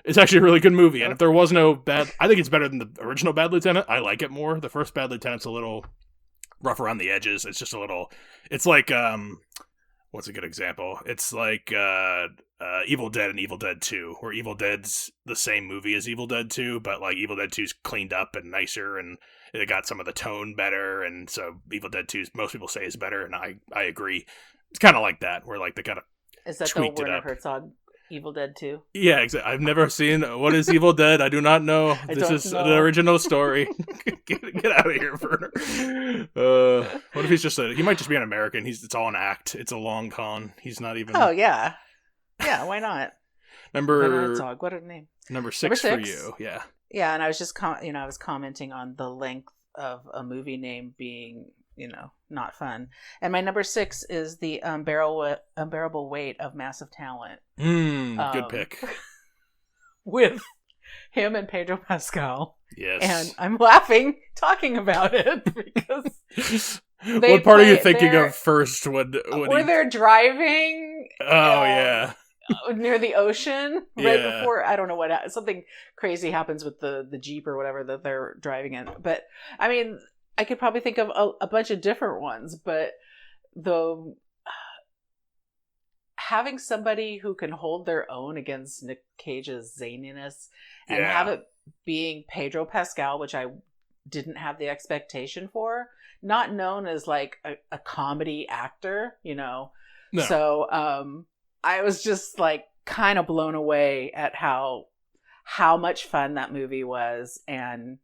it's actually a really good movie. And if there was no bad, I think it's better than the original Bad Lieutenant. I like it more. The first Bad Lieutenant's a little rough around the edges. It's just a little. It's like what's a good example? It's like Evil Dead and Evil Dead 2, where Evil Dead's the same movie as Evil Dead 2, but like Evil Dead 2's cleaned up and nicer, and it got some of the tone better, and so Evil Dead 2's most people say is better, and I agree. It's kind of like that, where like they kind of is that the Werner Herzog Evil Dead 2? Yeah, exactly. I've never seen What is Evil Dead. I do not know. This is the original story. Get out of here, Werner. What if he's he might just be an American. It's all an act. It's a long con. He's not even. Oh yeah, yeah. Why not? Werner Herzog. What a name. Number six for you. Yeah. Yeah, and I was just I was commenting on the length of a movie name being not fun. And my number 6 is the unbearable weight of massive talent. Good pick. With him and Pedro Pascal. Yes. And I'm laughing talking about it because what part are you thinking of first when they're driving? Yeah. Near the ocean, right before, I don't know what, something crazy happens with the Jeep or whatever that they're driving in. But I mean, I could probably think of a bunch of different ones, but having somebody who can hold their own against Nick Cage's zaniness and have it being Pedro Pascal, which I didn't have the expectation for, not known as like a comedy actor, No. So I was just like kind of blown away at how much fun that movie was, and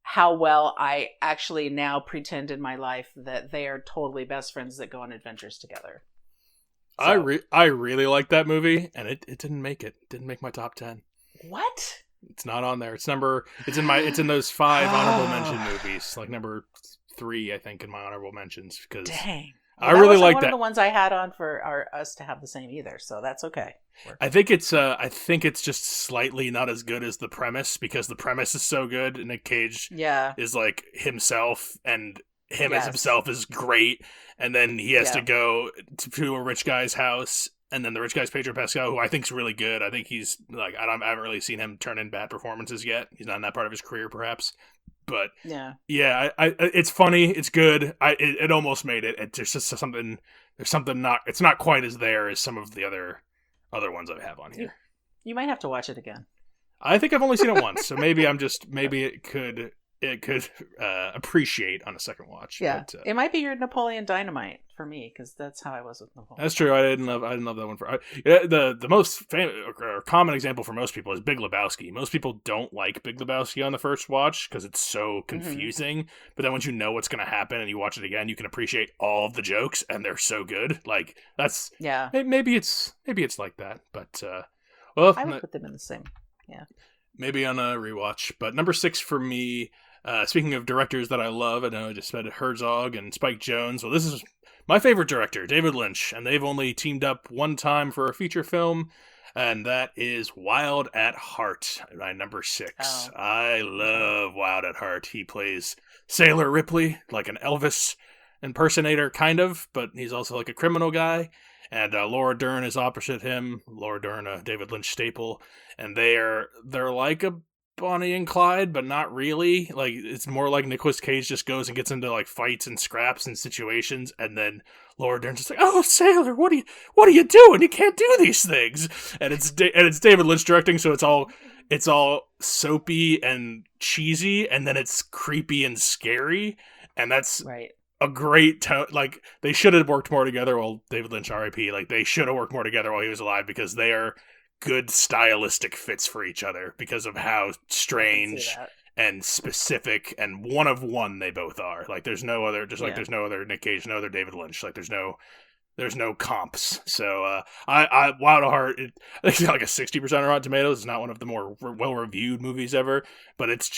how well I actually now pretend in my life that they are totally best friends that go on adventures together. So. I really like that movie, and it didn't make it. It didn't make my top 10. What? It's not on there. It's in those 5 honorable mention movies, like number 3, I think, in my honorable mentions. Because dang. Well, I really like that. One of the ones I had on for us to have the same either, so that's okay. I think it's just slightly not as good as the premise, because the premise is so good, and Nick Cage is like himself, and him as himself is great, and then he has to go to a rich guy's house, and then the rich guy's Pedro Pascal, who I think is really good. I think he's like, I haven't really seen him turn in bad performances yet. He's not in that part of his career, perhaps. But I it's funny, it's good. It almost made it. It's just something. There's something not. It's not quite as there as some of the other ones I have on here. You might have to watch it again. I think I've only seen it once, so maybe it appreciate on a second watch. Yeah, But, it might be your Napoleon Dynamite for me, because that's how I was with Napoleon. that's true. I didn't love that one. The most famous or common example for most people is Big Lebowski. Most people don't like Big Lebowski on the first watch because it's so confusing. But then once you know what's going to happen and you watch it again, you can appreciate all of the jokes, and they're so good. Like that's maybe it's like that. But well, I would put them in the same. Yeah, maybe on a rewatch. But number 6 for me. Speaking of directors that I love, I know I just said Herzog and Spike Jonze. Well, this is my favorite director, David Lynch, and they've only teamed up one time for a feature film, and that is Wild at Heart, my number 6. Oh. I love Wild at Heart. He plays Sailor Ripley, like an Elvis impersonator, kind of, but he's also like a criminal guy. And Laura Dern is opposite him. Laura Dern, a David Lynch staple, and they're like a Bonnie and Clyde, but not really. Like, it's more like Nicolas Cage just goes and gets into like fights and scraps and situations, and then Laura Dern's just like, "Oh, Sailor, what are you doing? You can't do these things." And it's David Lynch directing, so it's all soapy and cheesy, and then it's creepy and scary, and that's right. A great tone. Like, they should have worked more together. Well, David Lynch, R.I.P. Like, they should have worked more together while he was alive, because they are good stylistic fits for each other because of how strange and specific and one of one they both are. Like, there's no other, just like there's no other Nick Cage, no other David Lynch. Like, there's no comps. So I Wild at Heart, it's got like a 60% on Rotten Tomatoes. It's not one of the more well reviewed movies ever, but it's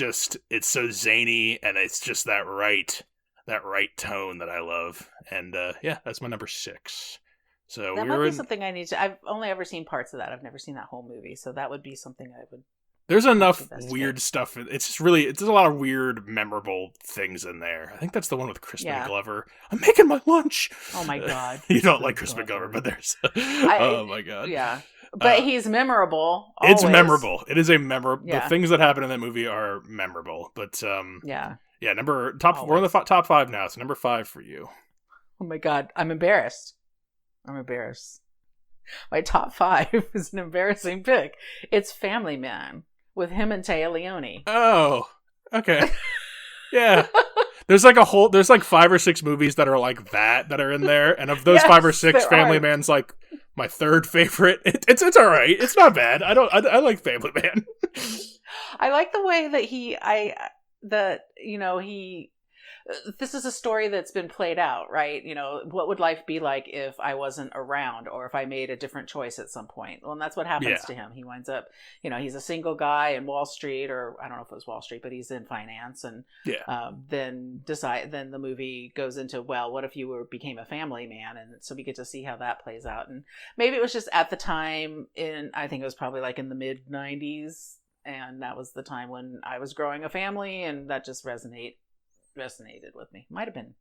so zany, and it's just that right tone that I love. And that's my number 6. So that might be something I need to. I've only ever seen parts of that. I've never seen that whole movie, so that would be something I would. There's enough weird stuff. It's just really, it's a lot of weird, memorable things in there. I think that's the one with Crispin Glover. I'm making my lunch. Oh my god! You don't like Crispin Glover, but there's. Oh my god! Yeah, but he's memorable. Always. It's memorable. It is a memorable. The things that happen in that movie are memorable. But yeah. Top. We're in the top 5 now. So number 5 for you. Oh my god! I'm embarrassed. My top 5 is an embarrassing pick. It's Family Man with him and Téa Leoni. Oh, okay. Yeah. There's like 5 or 6 movies that are like that are in there, and of those 5 or 6, Family Man's like my 3rd favorite. It's all right. It's not bad. I like Family Man. I like the way that this is a story that's been played out, right? What would life be like if I wasn't around, or if I made a different choice at some point? Well, and that's what happens to him. He winds up, he's a single guy in Wall Street, or I don't know if it was Wall Street, but he's in finance. And then the movie goes into, well, what if you became a family man? And so we get to see how that plays out. And maybe it was just at the time I think it was probably like in the mid 90s. And that was the time when I was growing a family, and that just resonated with me. Might have been.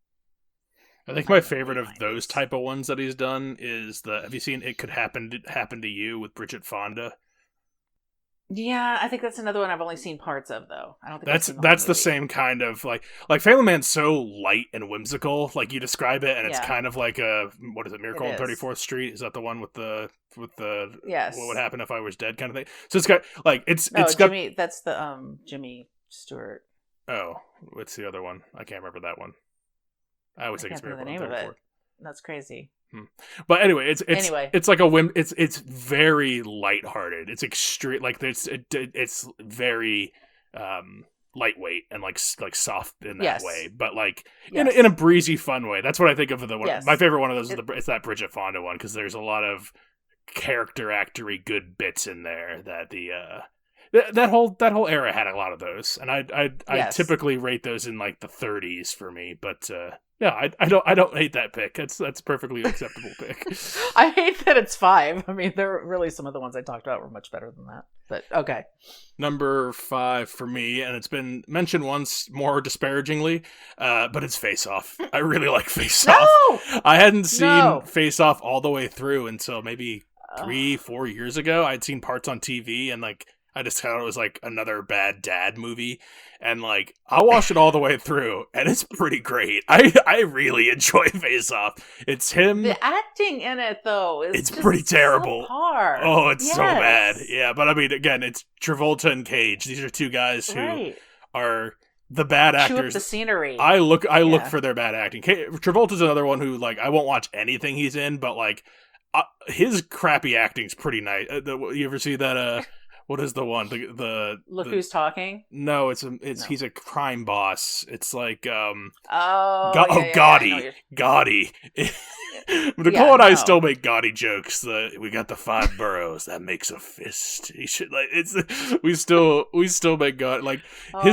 I think my favorite of those type of ones that he's done is have you seen It Could Happen to You with Bridget Fonda? Yeah, I think that's another one I've only seen parts of, though. I don't think that's the same kind of like Family Man's so light and whimsical. Like, you describe it, and it's kind of like what is it, Miracle on 34th Street? Is that the one with the yes, what would happen if I was dead kind of thing? So it's got like it's Jimmy. That's the Jimmy Stewart. Oh, what's the other one? I can't remember that one. I always think it's Miracle the name of it. That's crazy. But anyway, it's like a whim. It's very lighthearted. It's extreme. Like it's very lightweight and like soft in that way. But like in a breezy, fun way. That's what I think of the one. Yes. My favorite one of those is that Bridget Fonda one, because there's a lot of character actory good bits in there that that whole era had a lot of those, and I typically rate those in like the 30s for me. But I don't hate that pick. That's perfectly acceptable pick. I hate that it's 5. I mean, some of the ones I talked about were much better than that. But okay, number 5 for me, and it's been mentioned once more disparagingly, but it's Face Off. I really like Face Off. No! I hadn't seen Face Off all the way through until maybe 3-4 years ago. I'd seen parts on TV, and like, I just thought it was like another bad dad movie, and like I watched it all the way through, and it's pretty great. I really enjoy Face Off. It's him. The acting in it though it's pretty terrible. Hard. Oh, it's so bad. Yeah, but I mean, again, it's Travolta and Cage. These are two guys who are the bad chew up actors. the scenery. I look for their bad acting. Travolta's another one who, like, I won't watch anything he's in, but like his crappy acting's pretty nice. You ever see that? What is the one? Look Who's Talking? No, he's a crime boss. It's like Gotti. Gotti. Nicole and I still make Gotti jokes. We got the 5 boroughs that makes a fist. He should we still make Gotti like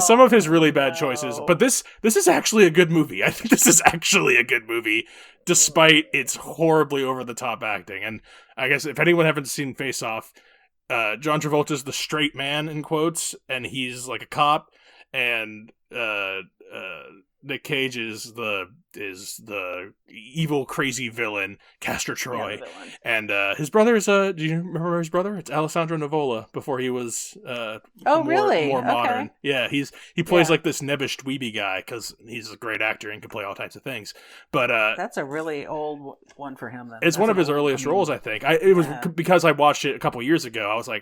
some of his really bad choices. But this is actually a good movie. I think this is actually a good movie, despite its horribly over the top acting. And I guess if anyone haven't seen Face Off, John Travolta's the straight man in quotes, and he's like a cop, and Nick Cage is the evil crazy villain, Castor Troy, and his brother is do you remember his brother? It's Alessandro Nivola before he was more modern. Yeah, he plays like this nebbish dweeby guy because he's a great actor and can play all types of things. But that's a really old one for him. Then it's one of his earliest roles, I think. It was because I watched it a couple years ago. I was like,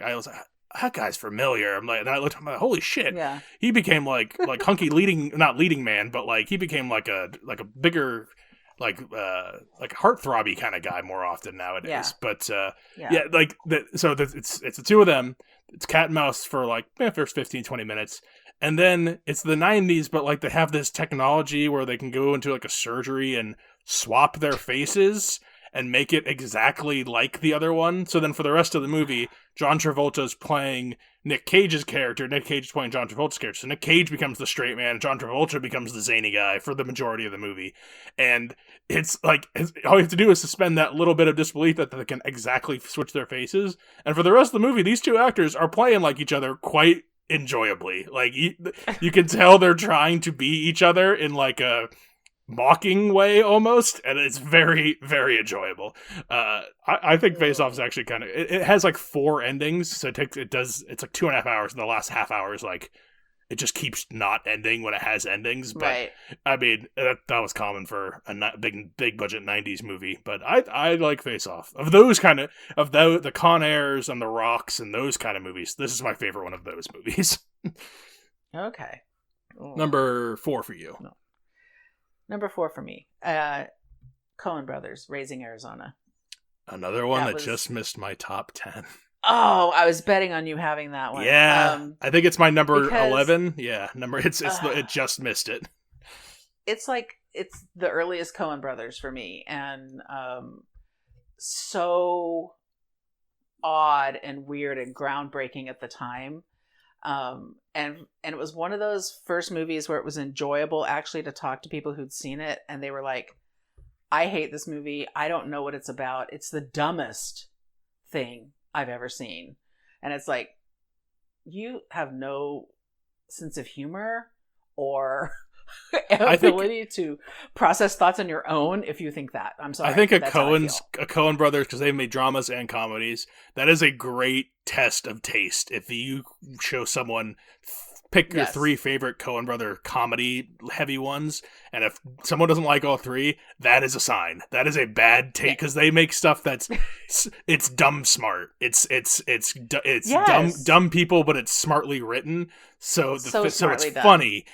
that guy's familiar. I'm like, and I looked at him, like, holy shit. Yeah. He became like hunky not leading man, but like he became like a bigger like heartthrobby kind of guy more often nowadays. Yeah. But it's the two of them. It's cat and mouse for like first 15-20 minutes. And then it's the 90s, but like they have this technology where they can go into like a surgery and swap their faces and make it exactly like the other one. So then for the rest of the movie, John Travolta's playing Nick Cage's character. Nick Cage is playing John Travolta's character. So Nick Cage becomes the straight man, and John Travolta becomes the zany guy for the majority of the movie. And it's like, all you have to do is suspend that little bit of disbelief that they can exactly switch their faces. And for the rest of the movie, these two actors are playing like each other quite enjoyably. Like, you can tell they're trying to be each other in like a mocking way almost, and it's very, very enjoyable. I think Face Off is actually kind of it has like 4 endings, so it's like 2.5 hours, and the last half hour is like it just keeps not ending when it has endings. But right. I mean that was common for a big budget 90s movie. But I like Face Off. Of those kind of the Con Airs and the Rocks and those kind of movies, this is my favorite one of those movies. Okay. Number 4 for you. No. Number 4 for me, Coen Brothers, Raising Arizona. Another one that just missed my top 10. Oh, I was betting on you having that one. Yeah, I think it's my number 11. Yeah, it just missed it. It's like it's the earliest Coen Brothers for me, and so odd and weird and groundbreaking at the time. And it was one of those first movies where it was enjoyable actually to talk to people who'd seen it, and they were like, I hate this movie. I don't know what it's about. It's the dumbest thing I've ever seen. And it's like, you have no sense of humor or ability to process thoughts on your own if you think that. I'm sorry. I think a Coen Brothers, because they've made dramas and comedies, that is a great test of taste. If you show someone, pick your 3 favorite Coen Brother comedy heavy ones, and if someone doesn't like all 3, that is a sign. That is a bad taste, because they make stuff that's it's dumb smart. It's dumb people, but it's smartly written. So it's funny,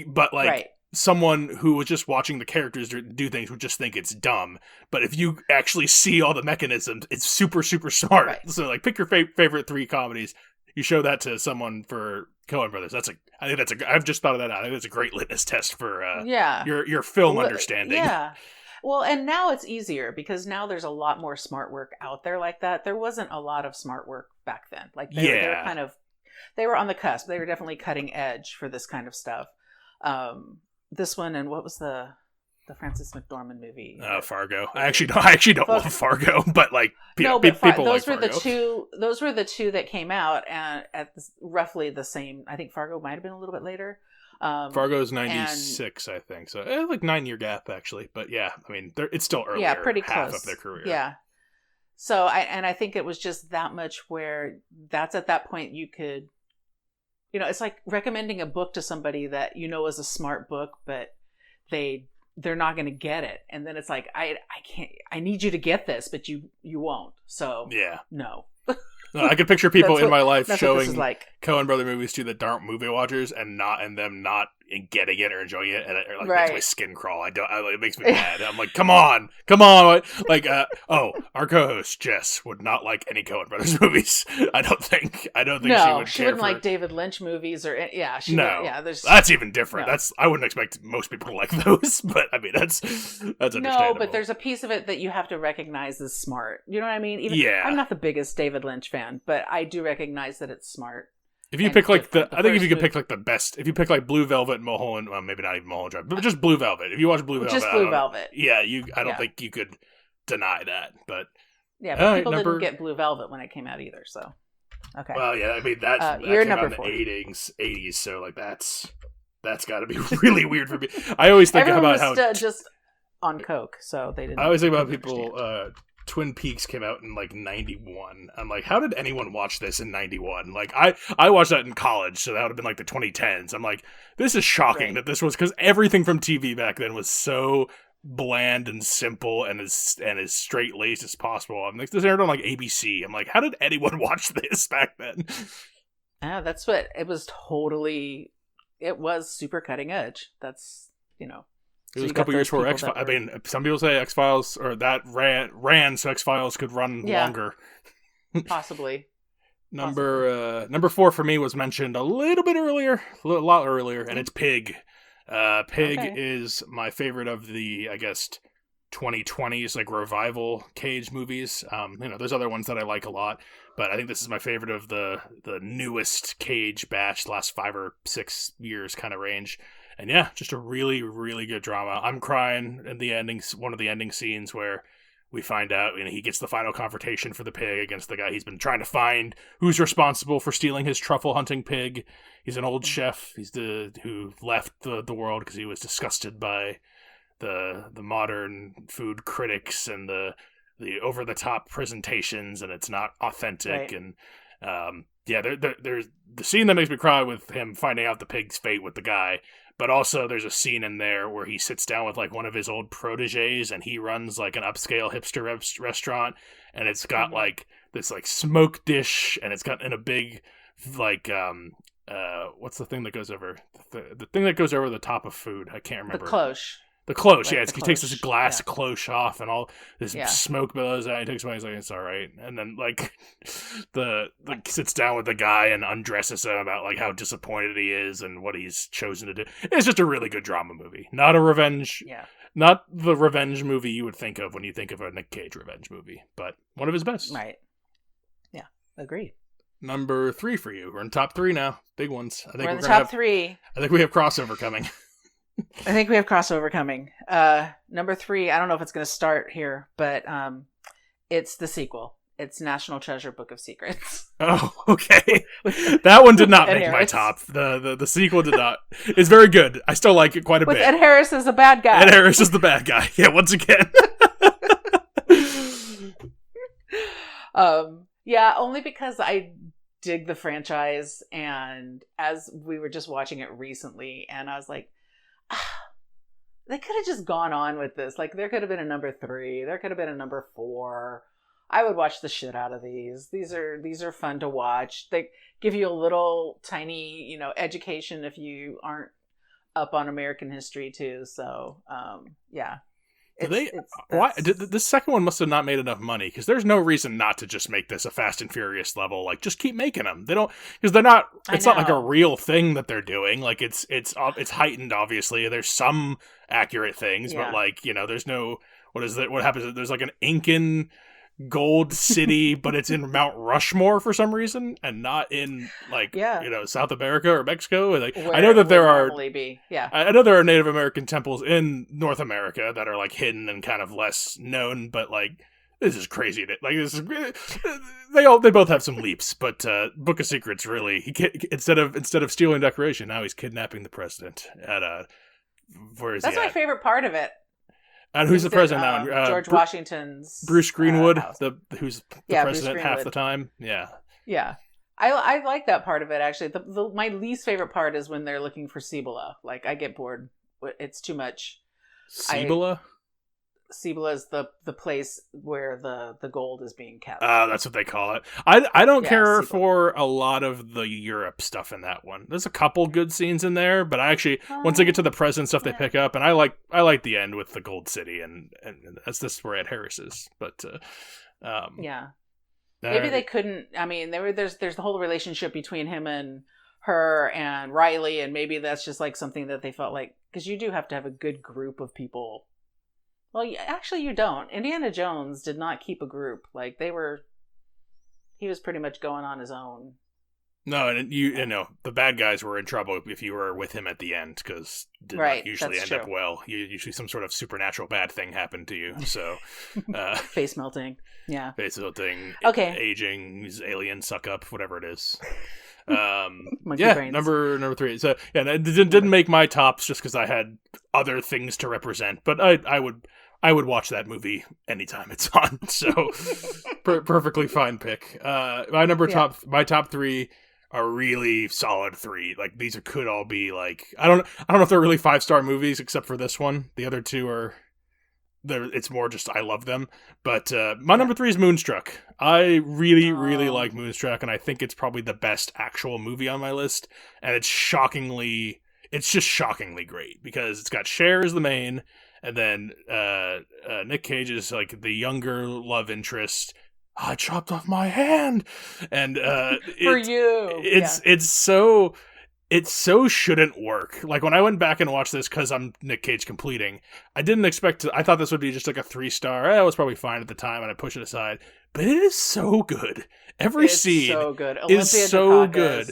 but like. Right. Someone who was just watching the characters do things would just think it's dumb. But if you actually see all the mechanisms, it's super, super smart. Right. So, like, pick your favorite 3 comedies. You show that to someone for Coen Brothers. I've just thought of that out. I think that's a great litmus test for your film understanding. Yeah. Well, and now it's easier because now there's a lot more smart work out there like that. There wasn't a lot of smart work back then. Like they were on the cusp. They were definitely cutting edge for this kind of stuff. This one, and what was the Frances McDormand movie? Fargo. I actually don't love Fargo, but like people like Fargo. Those were the two that came out and at roughly the same. I think Fargo might have been a little bit later. Fargo's 96, I think. So like 9-year gap actually, but yeah, I mean it's still early. Yeah, pretty half close of their career. Yeah. So I think it was just that much where that's at that point you could. You know, it's like recommending a book to somebody that you know is a smart book, but they're not going to get it. And then it's like, I can't, I need you to get this, but you won't. So yeah, no. I can picture people in my life showing like Coen Brother movies to that aren't movie watchers and them not getting it or enjoying it, and it like Right. makes my skin crawl. It makes me mad. I'm like, come on. Like, our co-host Jess would not like any Coen Brothers movies. I don't think she would. She wouldn't like David Lynch movies or there's that's even different. No. I wouldn't expect most people to like those, but I mean that's understandable. No, but there's a piece of it that you have to recognize as smart. You know what I mean? I'm not the biggest David Lynch fan, but I do recognize that it's smart. If you pick like I think if you could pick like the best, if you pick like Blue Velvet and Mulholland, well, maybe not even Mulholland Drive, but just Blue Velvet. If you watch Blue Velvet, just Blue Velvet, I don't think you could deny that. But but people didn't get Blue Velvet when it came out either. So okay, well, yeah, I mean that you're came number out in 4. the '80s, so like that's got to be really weird for me. I always think about how just on coke, so they didn't. I always think about people. Twin Peaks came out in like 91. I'm like, how did anyone watch this in 91? Like I watched that in college, so that would have been like the 2010s. I'm like, this is shocking that this was, because everything from TV back then was so bland and simple and as straight laced as possible. I'm like, this aired on like ABC. I'm like, how did anyone watch this back then? That's what it was. Totally, it was super cutting edge. That's It was a couple years before X-Files. I mean, some people say X-Files, or that ran so X-Files could run longer. Possibly. Number 4 for me was mentioned a little bit earlier, a lot earlier, and it's Pig. Pig is my favorite of the, I guess, 2020s like revival Cage movies. There's other ones that I like a lot, but I think this is my favorite of the newest Cage batch, last 5 or 6 years kind of range. And yeah, just a really, really good drama. I'm crying in the ending, one of the ending scenes where we find out, he gets the final confrontation for the pig against the guy he's been trying to find, who's responsible for stealing his truffle hunting pig. He's an old chef. He's who left the world because he was disgusted by the modern food critics and the over the top presentations, and it's not authentic. Right. And there's the scene that makes me cry with him finding out the pig's fate with the guy. But also there's a scene in there where he sits down with like one of his old proteges, and he runs like an upscale hipster restaurant, and it's got like this like smoke dish, and it's got in a big like what's the thing that goes over the thing that goes over the top of food? I can't remember. The cloche. The cloche, like he takes this glass cloche off, and all this smoke billows out. He takes away. He's like, "It's all right." And then like sits down with the guy and undresses him about like how disappointed he is and what he's chosen to do. It's just a really good drama movie, not a revenge. Not the revenge movie you would think of when you think of a Nick Cage revenge movie, but one of his best. Right. Yeah, agreed. Number 3 for you. We're in top 3 now. Big ones. I think we're in the top 3. I think we have crossover coming. Number 3, I don't know if it's going to start here, but it's the sequel. It's National Treasure Book of Secrets. Oh, okay. That one did not make my top. The sequel did not. It's very good. I still like it quite a bit. With Ed Harris as the bad guy. Ed Harris is the bad guy. Yeah, once again. Only because I dig the franchise, and as we were just watching it recently, and I was like, they could have just gone on with this. Like, there could have been a number 3. There could have been a number 4. I would watch the shit out of these. These are fun to watch. They give you a little tiny, education if you aren't up on American history too. So, Why this second one must have not made enough money, because there's no reason not to just make this a Fast and Furious level. Like, just keep making them. They don't, because they're not. It's not like a real thing that they're doing. Like, it's heightened. Obviously, there's some accurate things, but like there's no. What is that? What happens? There's like an Incan gold city, but it's in Mount Rushmore for some reason, and not in like South America or Mexico. Like, I know that there are I know there are Native American temples in North America that are like hidden and kind of less known, but like this is crazy. They both have some leaps, but Book of Secrets really instead of stealing decoration, now he's kidnapping the president at where is that's my favorite part of it. And who's the president now? George Washington's Bruce Greenwood, who's the president half the time. Yeah. I like that part of it, actually. My least favorite part is when they're looking for Cibola. Like, I get bored. It's too much. Cibola? Cibola is the place where the gold is being kept. That's what they call it. I don't care Cibola. for a lot of the Europe stuff in that one. There's a couple good scenes in there, but I actually once I get to the present stuff they pick up, and I like the end with the Gold City, and that's this where Ed Harris is. But yeah, maybe they couldn't. I mean, there's the whole relationship between him and her and Riley, and maybe that's just like something that they felt like, because you do have to have a good group of people. Well, actually, you don't. Indiana Jones did not keep a group. Like, he was pretty much going on his own. No, and you know, the bad guys were in trouble if you were with him at the end, because did not usually end up well. Usually some sort of supernatural bad thing happened to you. So, face melting. Yeah. Face melting. Okay. Aging, aliens suck up, whatever it is. Brains. Number 3. So yeah, it didn't make my tops just because I had other things to represent, but I would watch that movie anytime it's on. So perfectly fine pick. My top 3 are really solid 3. Like, these could all be like, I don't know if they're really 5-star movies except for this one. The other 2 are it's more just I love them. But my number 3 is Moonstruck. I really like Moonstruck, and I think it's probably the best actual movie on my list. And it's just shockingly great because it's got Cher as the main, and then Nick Cage is like the younger love interest. I chopped off my hand, and for you, it so shouldn't work. Like, when I went back and watched this, because I'm Nick Cage completing, I didn't expect to. I thought this would be just like a 3-star. It was probably fine at the time, and I pushed it aside. But it is so good. Every scene is so good.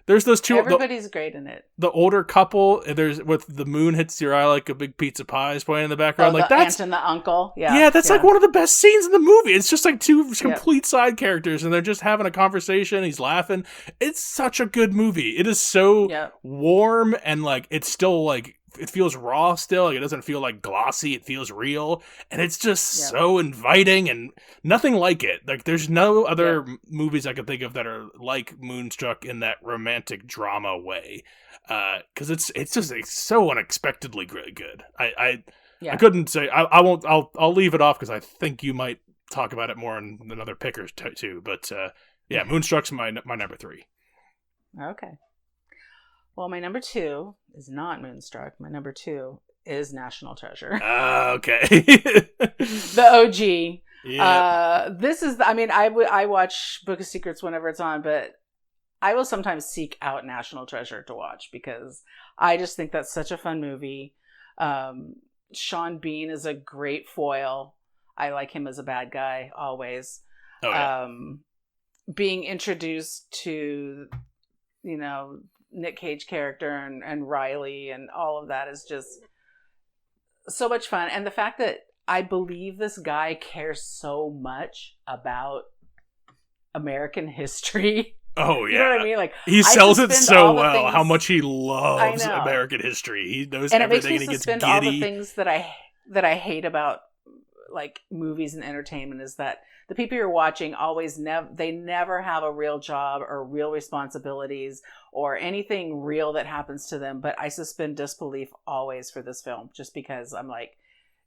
There's those two. Everybody's great in it. The older couple, there's with the moon hits your eye like a big pizza pie is playing in the background. Like, that's aunt and the uncle. That's like one of the best scenes in the movie. It's just like 2 complete side characters, and they're just having a conversation. He's laughing. It's such a good movie. It is so warm, and like it's still like it feels raw still. Like, it doesn't feel like glossy. It feels real, and it's just so inviting, and nothing like it. Like, there's no other movies I could think of that are like Moonstruck in that romantic drama way. Because it's so unexpectedly good. I couldn't say I'll leave it off because I think you might talk about it more in another picker too. But Moonstruck's my number 3. Okay. Well, my number 2 is not Moonstruck. My number 2 is National Treasure. Okay. The OG. Yeah. This is, I watch Book of Secrets whenever it's on, but I will sometimes seek out National Treasure to watch because I just think that's such a fun movie. Sean Bean is a great foil. I like him as a bad guy always. Oh, yeah. Being introduced to, Nick Cage character and Riley and all of that is just so much fun. And the fact that I believe this guy cares so much about American history. Oh, yeah. You know what I mean? Like, he sells it so well, how much he loves American history. He knows everything, and he gets giddy. All the things that I hate about, like, movies and entertainment is that the people you're watching they never have a real job or real responsibilities or anything real that happens to them. But I suspend disbelief always for this film, just because I'm like,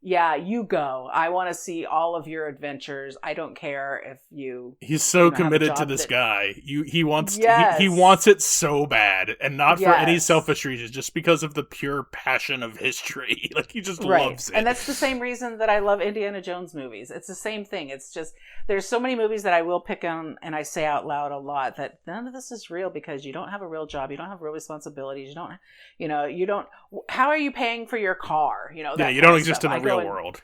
yeah, you go. I want to see all of your adventures. I don't care if you. He's so committed to this guy. He wants he wants it so bad, and not for any selfish reasons, just because of the pure passion of history. Like, he just loves it. And that's the same reason that I love Indiana Jones movies. It's the same thing. It's just there's so many movies that I will pick on and I say out loud a lot that none of this is real because you don't have a real job, you don't have real responsibilities, you don't. How are you paying for your car? You don't exist in the real world.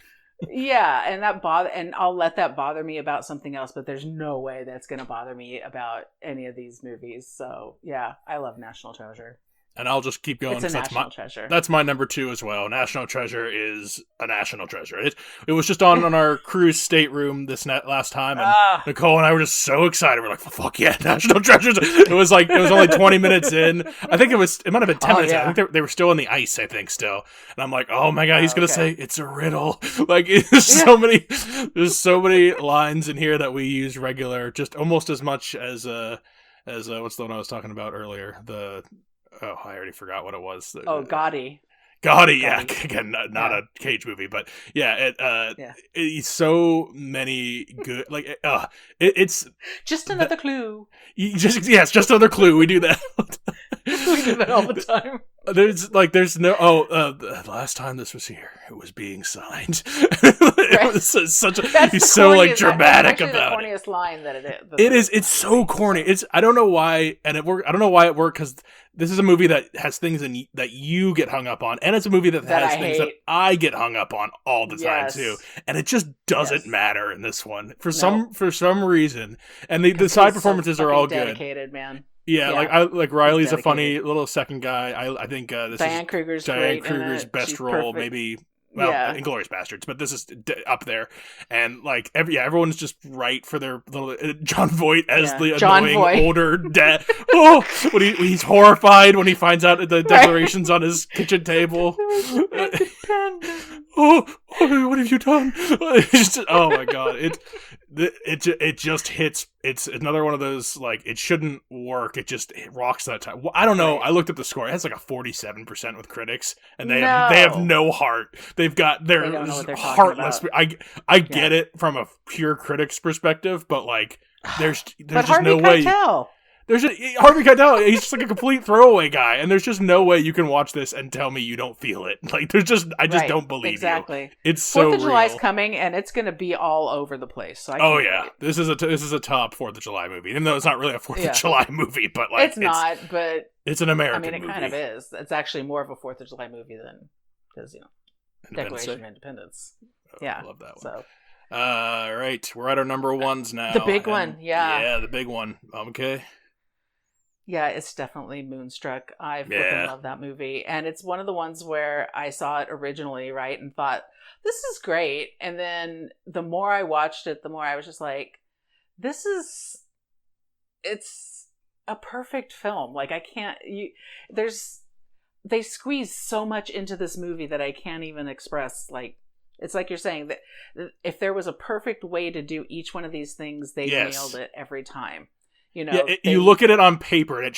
Yeah, and I'll let that bother me about something else, but there's no way that's going to bother me about any of these movies. So yeah, I love National Treasure. And I'll just keep going. It's a national treasure. That's my number 2 as well. National Treasure is a national treasure. It was just on our cruise stateroom this last time, and Nicole and I were just so excited. We're like, fuck yeah, National Treasures. It was only 20 minutes in. I think it might have been 10 minutes in. I think they were still on the ice, I think, still. And I'm like, oh my God, he's going to say, it's a riddle. Like, there's so many lines in here that we use regular, just almost as much as what's the one I was talking about earlier? I already forgot what it was. Gotti. Gotti, yeah. Gotti. Again, not Yeah. a Cage movie, but yeah, Yeah. it's so many good, like, it's Just another clue. it's just another clue. We do that. We do that all the time. There's no, the last time this was here, it was being signed. It was such a, he's so like dramatic about it. That's the corniest line that it is. It is. It's so corny. I don't know why, and it worked. I don't know why it worked, because this is a movie that has things that you get hung up on, and it's a movie that has things that I get hung up on all the time too, and it just doesn't matter in this one for some reason. And the side performances are all dedicated, man. Yeah, like Riley's a funny little second guy. I think this Diane is Kruger's Diane great Kruger's best She's role, perfect. maybe. Well, Inglourious Bastards, but this is up there, and like everyone's just right for their little John Voight as the annoying older dad. Oh, when he's horrified when he finds out the declarations on his kitchen table. Oh, what have you done? Oh my god, it just hits. It's another one of those, like, it shouldn't work. It rocks that time. I don't know. Right. I looked at the score. It has like a 47% with critics, and they have no heart. They're heartless. I get it from a pure critic's perspective, but like there's just Harvey no way. Harvey Keitel, he's just like a complete throwaway guy, and there's just no way you can watch this and tell me you don't feel it. Like, I just don't believe you. It's so real. 4th of July's coming, and it's going to be all over the place. So wait. This is a top 4th of July movie, even though it's not really a 4th of July movie, but like it's not. But it's an American movie. I mean, it kind of is. It's actually more of a 4th of July movie than because Declaration of Independence. I love that one. So. Right, we're at our number ones now. The big one, yeah, the big one. Okay. Yeah, it's definitely Moonstruck. I freaking love that movie. And it's one of the ones where I saw it originally, right, and thought, this is great. And then the more I watched it, the more I was just like, it's a perfect film. Like, they squeeze so much into this movie that I can't even express. Like, it's like you're saying that if there was a perfect way to do each one of these things, they nailed it every time. You know, you look at it on paper, and it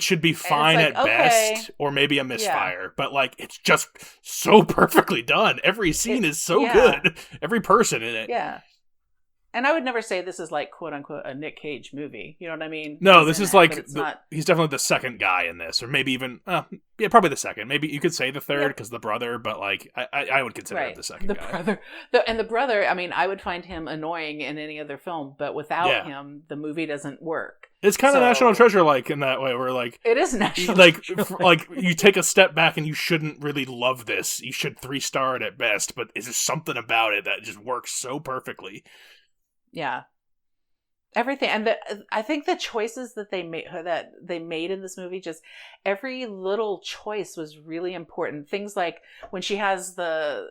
should be fine at best, or maybe a misfire. But like, it's just so perfectly done. Every scene is so good. Every person in it. Yeah. And I would never say this is like, quote unquote, a Nick Cage movie. You know what I mean? No, this is like, he's definitely the second guy in this, or maybe even, probably the second. Maybe you could say the third because the brother, but like, I would consider it the second guy. Brother. And the brother, I mean, I would find him annoying in any other film, but without him, the movie doesn't work. It's kind of National Treasure like in that way, where like it is National Treasure. Like you take a step back and you shouldn't really love this. You should 3-star it at best, but is there something about it that just works so perfectly? Yeah, everything, and I think the choices that they made in this movie, just every little choice was really important. Things like when she has the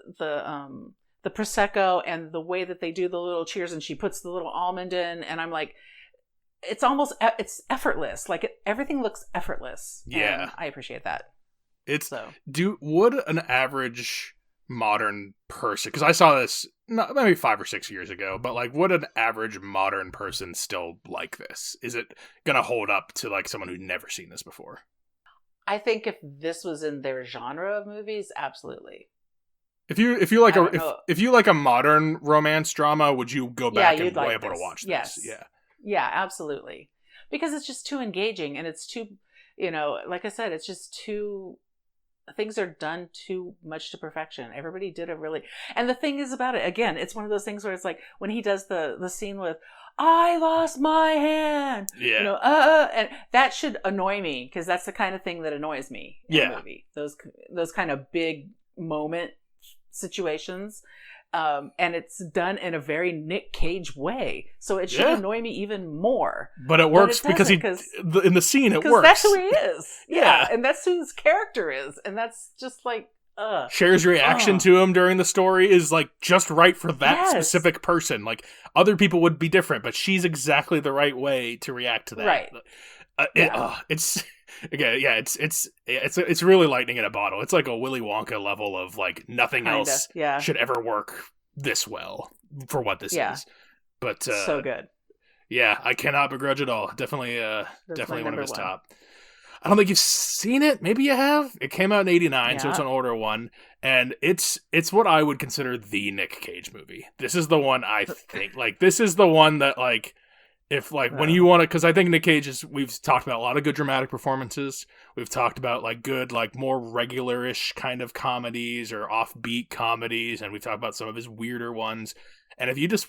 prosecco, and the way that they do the little cheers, and she puts the little almond in, and I'm like, it's effortless. Like everything looks effortless. Yeah, and I appreciate that. Would an average modern person, because I saw this maybe 5 or 6 years ago, but like, would an average modern person still like this? Is it gonna hold up to like someone who'd never seen this before? I think if this was in their genre of movies, absolutely. If you like a modern romance drama, would you go back and be able to watch this? Yes. Yeah, absolutely. Because it's just too engaging, and it's too, like I said, it's just too, things are done too much to perfection. Everybody did it really. And the thing is about it, again, it's one of those things where it's like when he does the scene with, I lost my hand. Yeah. And that should annoy me, because that's the kind of thing that annoys me in a movie. Those kind of big moment situations. And it's done in a very Nick Cage way, so it should annoy me even more. But it works because in the scene it works. That's who he is. Yeah, and that's who his character is, and that's just like Cher's reaction to him during the story is like just right for that specific person. Like other people would be different, but she's exactly the right way to react to that. Right. It's. Again, it's really lightning in a bottle. It's like a Willy Wonka level of like nothing else should ever work this well for what this is. But so good. Yeah, I cannot begrudge it all. Definitely one of his top. I don't think you've seen it. Maybe you have. It came out in '89, so it's Yeah. an older one, and it's what I would consider the Nick Cage movie. This is the one I think. Like, this is the one that, like, if, like, when you want to, because I think Nick Cage is, we've talked about a lot of good dramatic performances. We've talked about, like, good, like, more regular-ish kind of comedies or offbeat comedies, and we've talked about some of his weirder ones. And if you just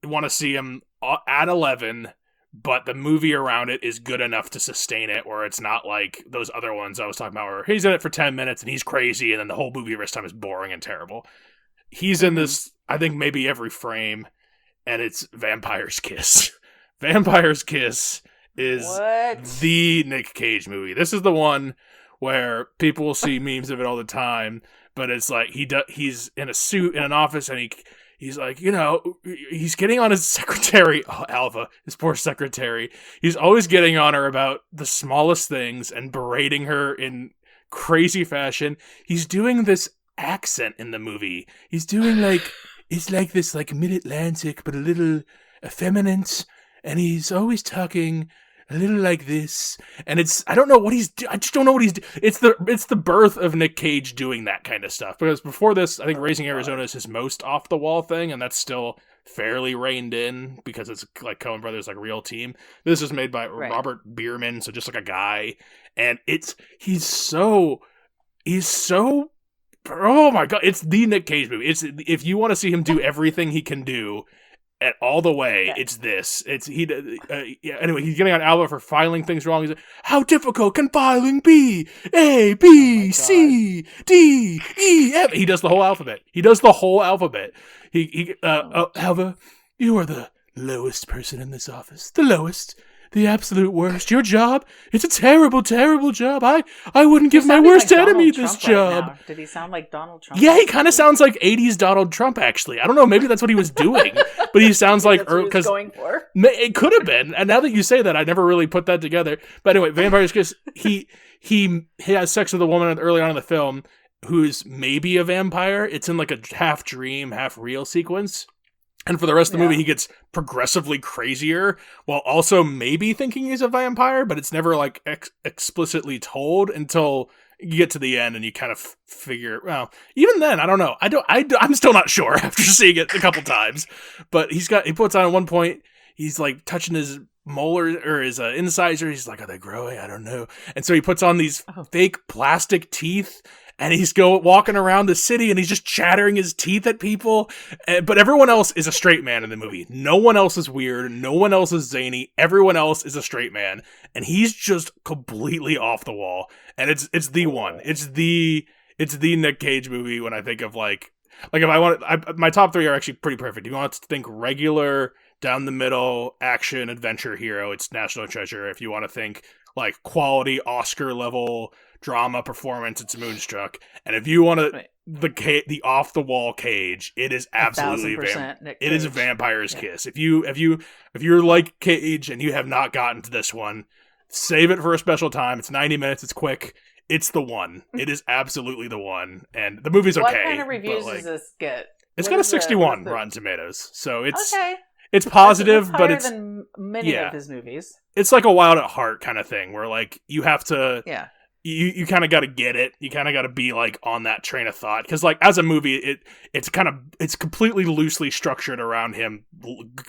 want to see him at 11, but the movie around it is good enough to sustain it, where it's not like those other ones I was talking about where he's in it for 10 minutes and he's crazy, and then the whole movie the rest of the time is boring and terrible. He's in this, I think, maybe every frame, and it's Vampire's Kiss. Vampire's Kiss is the Nick Cage movie. This is the one where people will see memes of it all the time, but it's like he's in a suit in an office, and he's like, you know, he's getting on his secretary, Alva, his poor secretary. He's always getting on her about the smallest things and berating her in crazy fashion. He's doing this accent in the movie. He's doing like, it's like this like mid-Atlantic, but a little effeminate. And he's always talking a little like this, and it's, I don't know what I just don't know what he's it's the birth of Nick Cage doing that kind of stuff, because before this, I think Raising Arizona is his most off the wall thing, and that's still fairly reined in because it's like Coen Brothers, like, real team. This is made by Robert Bierman, so just like a guy, and he's so oh my god, it's the Nick Cage movie. It's, if you want to see him do everything he can do at all the way, it's this. It's anyway, he's getting on Alva for filing things wrong. He's like, how difficult can filing be? A, B, C, D, E, F. He does the whole alphabet. Alva, you are the lowest person in this office. The lowest. The absolute worst. Your job? It's a terrible, terrible job. I wouldn't give my worst enemy this job. Right. Did he sound like Donald Trump? Yeah, he kind of sounds like 80s Donald Trump, actually. I don't know, maybe that's what he was doing. But he sounds like... Because going for? It could have been. And now that you say that, I never really put that together. But anyway, Vampire's Kiss, he has sex with a woman early on in the film who's maybe a vampire. It's in like a half dream, half real sequence. And for the rest of the movie, he gets progressively crazier while also maybe thinking he's a vampire, but it's never like explicitly told until you get to the end and you kind of figure, well, even then, I don't know. I'm still not sure after seeing it a couple times, but he puts on at one point, he's like touching his molar or his incisor. He's like, are they growing? I don't know. And so he puts on these fake plastic teeth, and he's walking around the city, and he's just chattering his teeth at people. But everyone else is a straight man in the movie. No one else is weird. No one else is zany. Everyone else is a straight man, and he's just completely off the wall. And it's the one. It's the Nick Cage movie when I think of like if I want, my top three are actually pretty perfect. If you want to think regular, down the middle, action, adventure hero, it's National Treasure. If you want to think like quality Oscar level drama performance, it's Moonstruck. And if you want to the off the wall Cage, it is absolutely it is a Vampire's Kiss. If you're like Cage and you have not gotten to this one, save it for a special time. It's 90 minutes. It's quick. It's the one. It is absolutely the one. And the movie's okay. What kind of reviews does this get? It's got a 61 Rotten Tomatoes, so it's okay. It's positive, it's but it's than many of his movies. It's like a Wild at Heart kind of thing, where like you have to, you kind of got to get it. You kind of got to be like on that train of thought, because like as a movie, it's completely loosely structured around him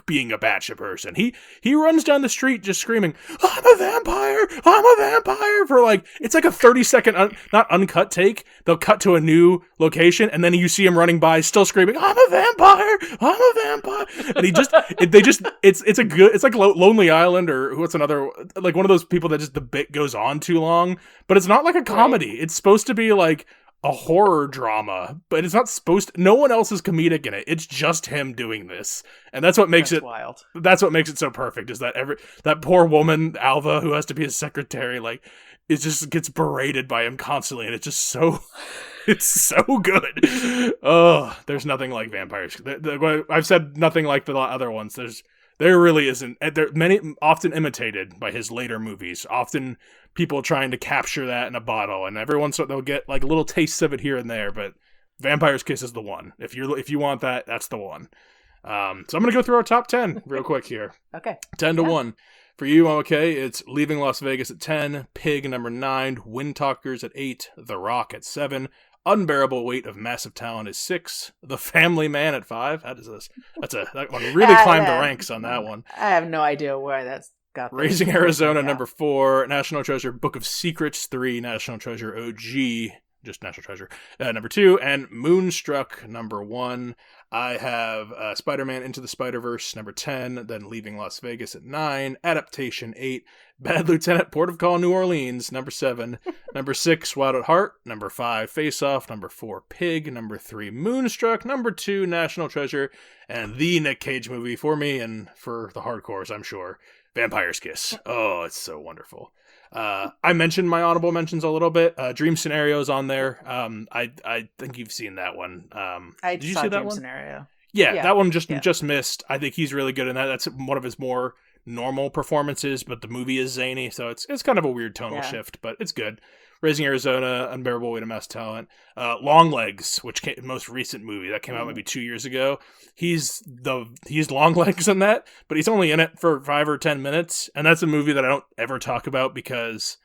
being a batshit person. He runs down the street just screaming, "I'm a vampire! I'm a vampire!" for like it's like a 30-second not uncut take. They'll cut to a new location, and then you see him running by, still screaming, "I'm a vampire! I'm a vampire!" And it's like Lonely Island, or what's another, like one of those people that just the bit goes on too long. But it's not like a comedy. Right. It's supposed to be like a horror drama, but it's not supposed to, no one else is comedic in it. It's just him doing this. And that's what makes it wild. That's what makes it so perfect, is that that poor woman, Alva, who has to be his secretary, like, it just gets berated by him constantly, and it's just so it's so good. Oh, there's nothing like Vampires. I've said nothing like the other ones. There really isn't. They're often imitated by his later movies. Often people trying to capture that in a bottle, and every once in a while they'll get like little tastes of it here and there. But Vampire's Kiss is the one. If you want that, that's the one. So I'm gonna go through our top 10 real quick here. Okay. 10 to 1. For you, okay, it's Leaving Las Vegas at 10, Pig number 9, Wind Talkers at 8, The Rock at 7, Unbearable Weight of Massive Talent is 6, The Family Man at 5. How does this? That one really climbed the ranks on that one. I have no idea where that's got. Raising Arizona number 4, National Treasure Book of Secrets 3, National Treasure OG, just National Treasure, number 2, and Moonstruck number 1. I have Spider-Man Into the Spider-Verse number 10, then Leaving Las Vegas at 9, Adaptation 8, Bad Lieutenant Port of Call New Orleans number 7, number 6 Wild at Heart, number 5 Face Off, number 4 Pig, number 3 Moonstruck, number 2 National Treasure, and the Nick Cage movie for me and for the hardcores, I'm sure, Vampire's Kiss. Oh, it's so wonderful. I mentioned my honorable mentions a little bit. Dream Scenario's on there. I think you've seen that one. Did you see that Dream one? Scenario. Yeah, that one just missed. I think he's really good in that. That's one of his more normal performances, but the movie is zany, so it's kind of a weird tonal shift, but it's good. Raising Arizona, Unbearable Weight of Mass Talent, Long Legs, which came, most recent movie that came out maybe 2 years ago. He's Long Legs in that, but he's only in it for 5 or 10 minutes, and that's a movie that I don't ever talk about because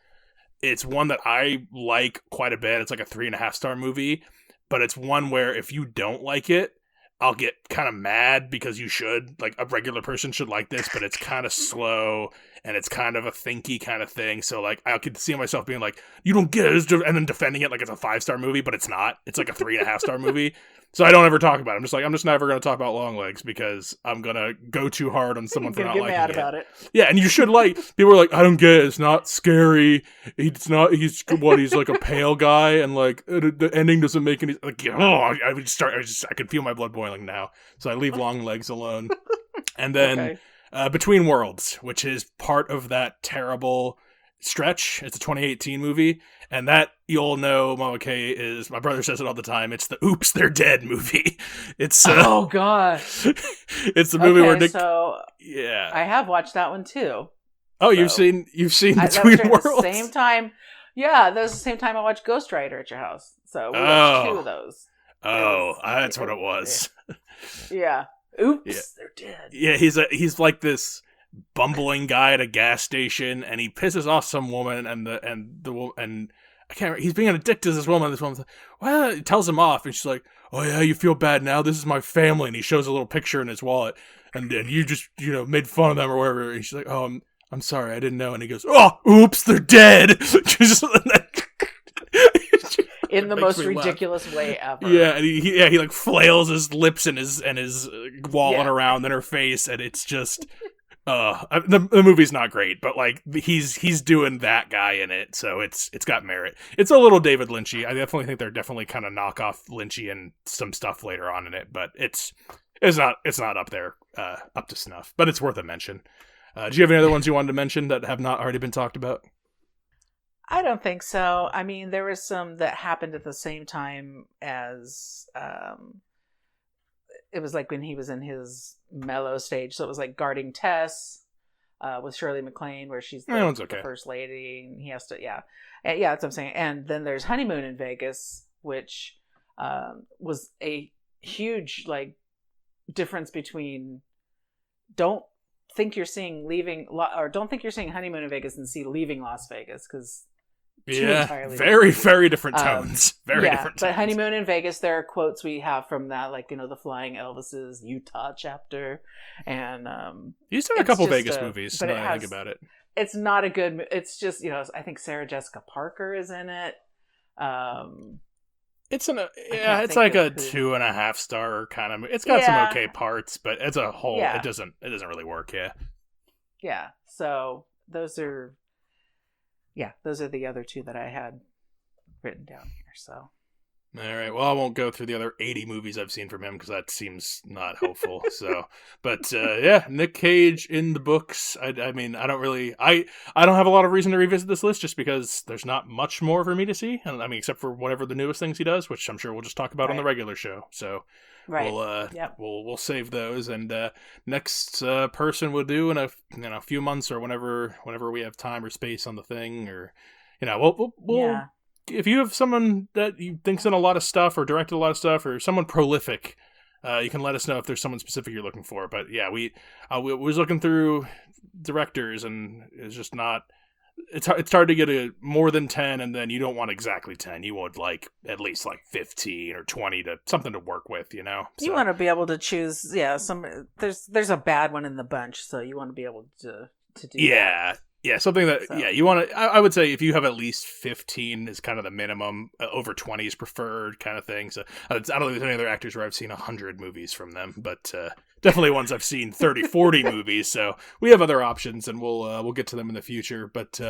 it's one that I like quite a bit. It's like a 3.5 star movie, but it's one where if you don't like it, I'll get kind of mad because you should. Like, a regular person should like this, but it's kind of slow, and it's kind of a thinky kind of thing. So, like, I could see myself being like, you don't get it, and then defending it like it's a 5-star movie, but it's not. It's like a 3.5 star movie. So I don't ever talk about it. I'm just never going to talk about Long Legs because I'm going to go too hard on someone for not liking it. Get mad about it. Yeah, and you should like, people are like, I don't get it. It's not scary. He's like a pale guy, and like, the ending doesn't make any, like, I could feel my blood boiling now. So I leave Long Legs alone. And then Between Worlds, which is part of that terrible stretch. It's a 2018 movie, and that you'll know, Mama K, is, my brother says it all the time, it's the Oops, They're Dead movie. It's oh god. It's the movie where Nick, I have watched that one too. Oh, so, you've seen Between Worlds? The same time. Yeah, that was the same time I watched Ghost Rider at your house. So we watched 2 of those. That's what it was. Yeah. Oops, They're dead. Yeah, he's like this bumbling guy at a gas station, and he pisses off some woman, and I can't remember, he's being a dick to this woman. This woman's like, well, he tells him off, and she's like, oh yeah, you feel bad now? This is my family. And he shows a little picture in his wallet, and you just, made fun of them or whatever. And she's like, oh, I'm sorry, I didn't know. And he goes, oh, oops, they're dead. In the most ridiculous way ever. Yeah, and he like flails his lips and his wallet around in her face, and it's just the movie's not great, but like he's doing that guy in it, so it's got merit. It's a little David Lynchy. I definitely think they're definitely kind of knock off Lynchy and some stuff later on in it, but it's not up there up to snuff, but it's worth a mention. Do you have any other ones you wanted to mention that have not already been talked about? I don't think so. I mean, there was some that happened at the same time as it was like when he was in his mellow stage. So it was like Guarding Tess with Shirley MacLaine, where she's the first lady, and he has to, that's what I'm saying. And then there's Honeymoon in Vegas, which was a huge like difference between don't think you're seeing Honeymoon in Vegas and see Leaving Las Vegas, because very, very different tones. Different tones. But Honeymoon in Vegas, there are quotes we have from that, like, the Flying Elvis's Utah chapter, and he's done a couple Vegas movies. But I think about it, it's not a good. It's just I think Sarah Jessica Parker is in it. It's like a 2.5 star kind of. It's got some okay parts, but as a whole, it doesn't really work. Yeah. So those are the other 2 that I had written down here. So. All right. Well, I won't go through the other 80 movies I've seen from him because that seems not hopeful. But Nick Cage in the books. I mean, I don't have a lot of reason to revisit this list just because there's not much more for me to see. And I mean, except for whatever the newest things he does, which I'm sure we'll just talk about on the regular show. So we'll save those. And next person we'll do in a few months or whenever we have time or space on the thing, or we'll if you have someone that you think's in a lot of stuff or directed a lot of stuff or someone prolific, You can let us know if there's someone specific you're looking for. But yeah, we was looking through directors, and it's just not. It's hard to get more than 10, and then you don't want exactly 10. You want like at least like 15 or 20 to something to work with, you know. You want to be able to choose. Yeah, there's a bad one in the bunch, so you want to be able to do that. Yeah, something that, you want to, I would say if you have at least 15 is kind of the minimum, over 20 is preferred kind of thing. So I don't think there's any other actors where I've seen 100 movies from them, but definitely ones I've seen 30, 40 movies. So we have other options, and we'll get to them in the future, but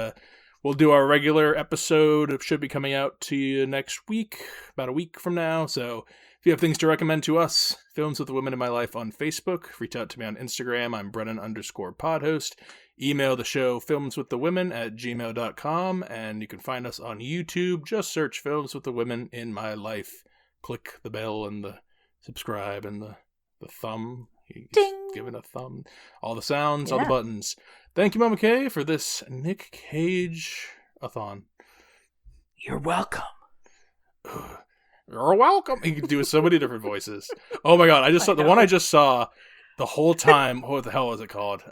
we'll do our regular episode. It should be coming out to you next week, about a week from now. So if you have things to recommend to us, Films with the Women in My Life on Facebook, reach out to me on Instagram. I'm Brennan_podhost. Email the show filmswiththewomen@gmail.com, and you can find us on YouTube. Just search Films with the Women in My Life. Click the bell and the subscribe and the thumb. Ding! Give it a thumb. All the sounds, all the buttons. Thank you, Mama Kay, for this Nick Cage-a-thon. You're welcome. You're welcome. He can do so many different voices. Oh my god, I just saw the one I just saw the whole time. What the hell was it called?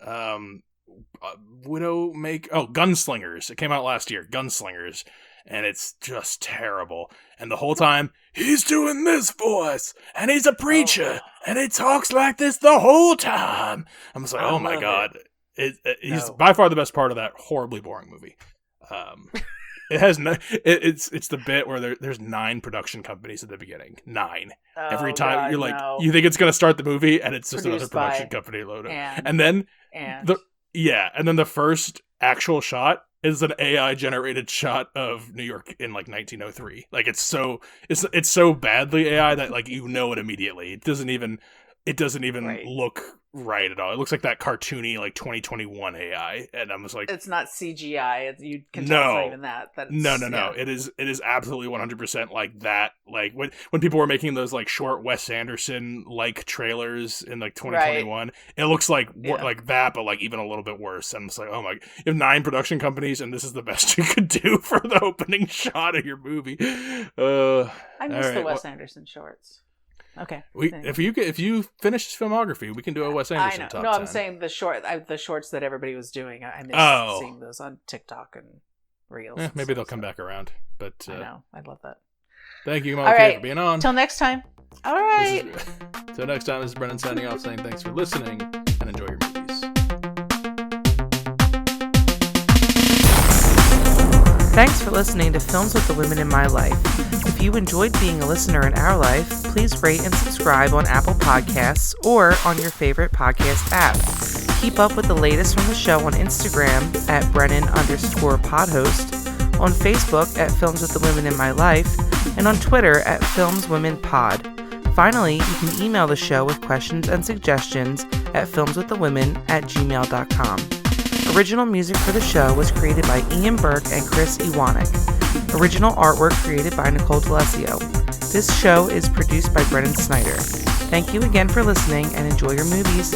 Gunslingers. It came out last year. Gunslingers. And it's just terrible. And the whole time, he's doing this voice, and he's a preacher, and he talks like this the whole time. I'm just like, oh my god. He's by far the best part of that horribly boring movie. It has it's the bit where there's 9 production companies at the beginning. 9. Every time you're like, you think it's going to start the movie, and it's just another production company loaded. And then the first actual shot is an AI generated shot of New York in like 1903. Like it's so badly AI that like you know it immediately. It doesn't even look right at all. It looks like that cartoony like 2021 AI, and I'm just like, it's not CGI. You can tell it's not even that. No. It is absolutely 100% like that. Like when people were making those like short Wes Anderson like trailers in like 2021, it looks like like that, but like even a little bit worse. And I'm just like, oh my! You have 9 production companies, and this is the best you could do for the opening shot of your movie. I miss the Wes Anderson shorts. Okay. If you finish his filmography, we can do a Wes Anderson top 10. I'm saying the shorts that everybody was doing. I miss seeing those on TikTok and Reels. Maybe they'll come back around. But I know. I'd love that. Thank you, Mom, for being on. Till next time. All right. Till next time, this is Brennan signing off, saying thanks for listening and enjoy your movies. Thanks for listening to Films with the Women in My Life. If you enjoyed being a listener in our life, please rate and subscribe on Apple Podcasts or on your favorite podcast app. Keep up with the latest from the show on Instagram at Brennan_podhost, on Facebook at Films with the Women in My Life, and on Twitter at FilmsWomenPod. Finally, you can email the show with questions and suggestions at filmswiththewomen@gmail.com. Original music for the show was created by Ian Burke and Chris Iwanek. Original artwork created by Nicole D'Alessio. This show is produced by Brennan Snyder. Thank you again for listening, and enjoy your movies.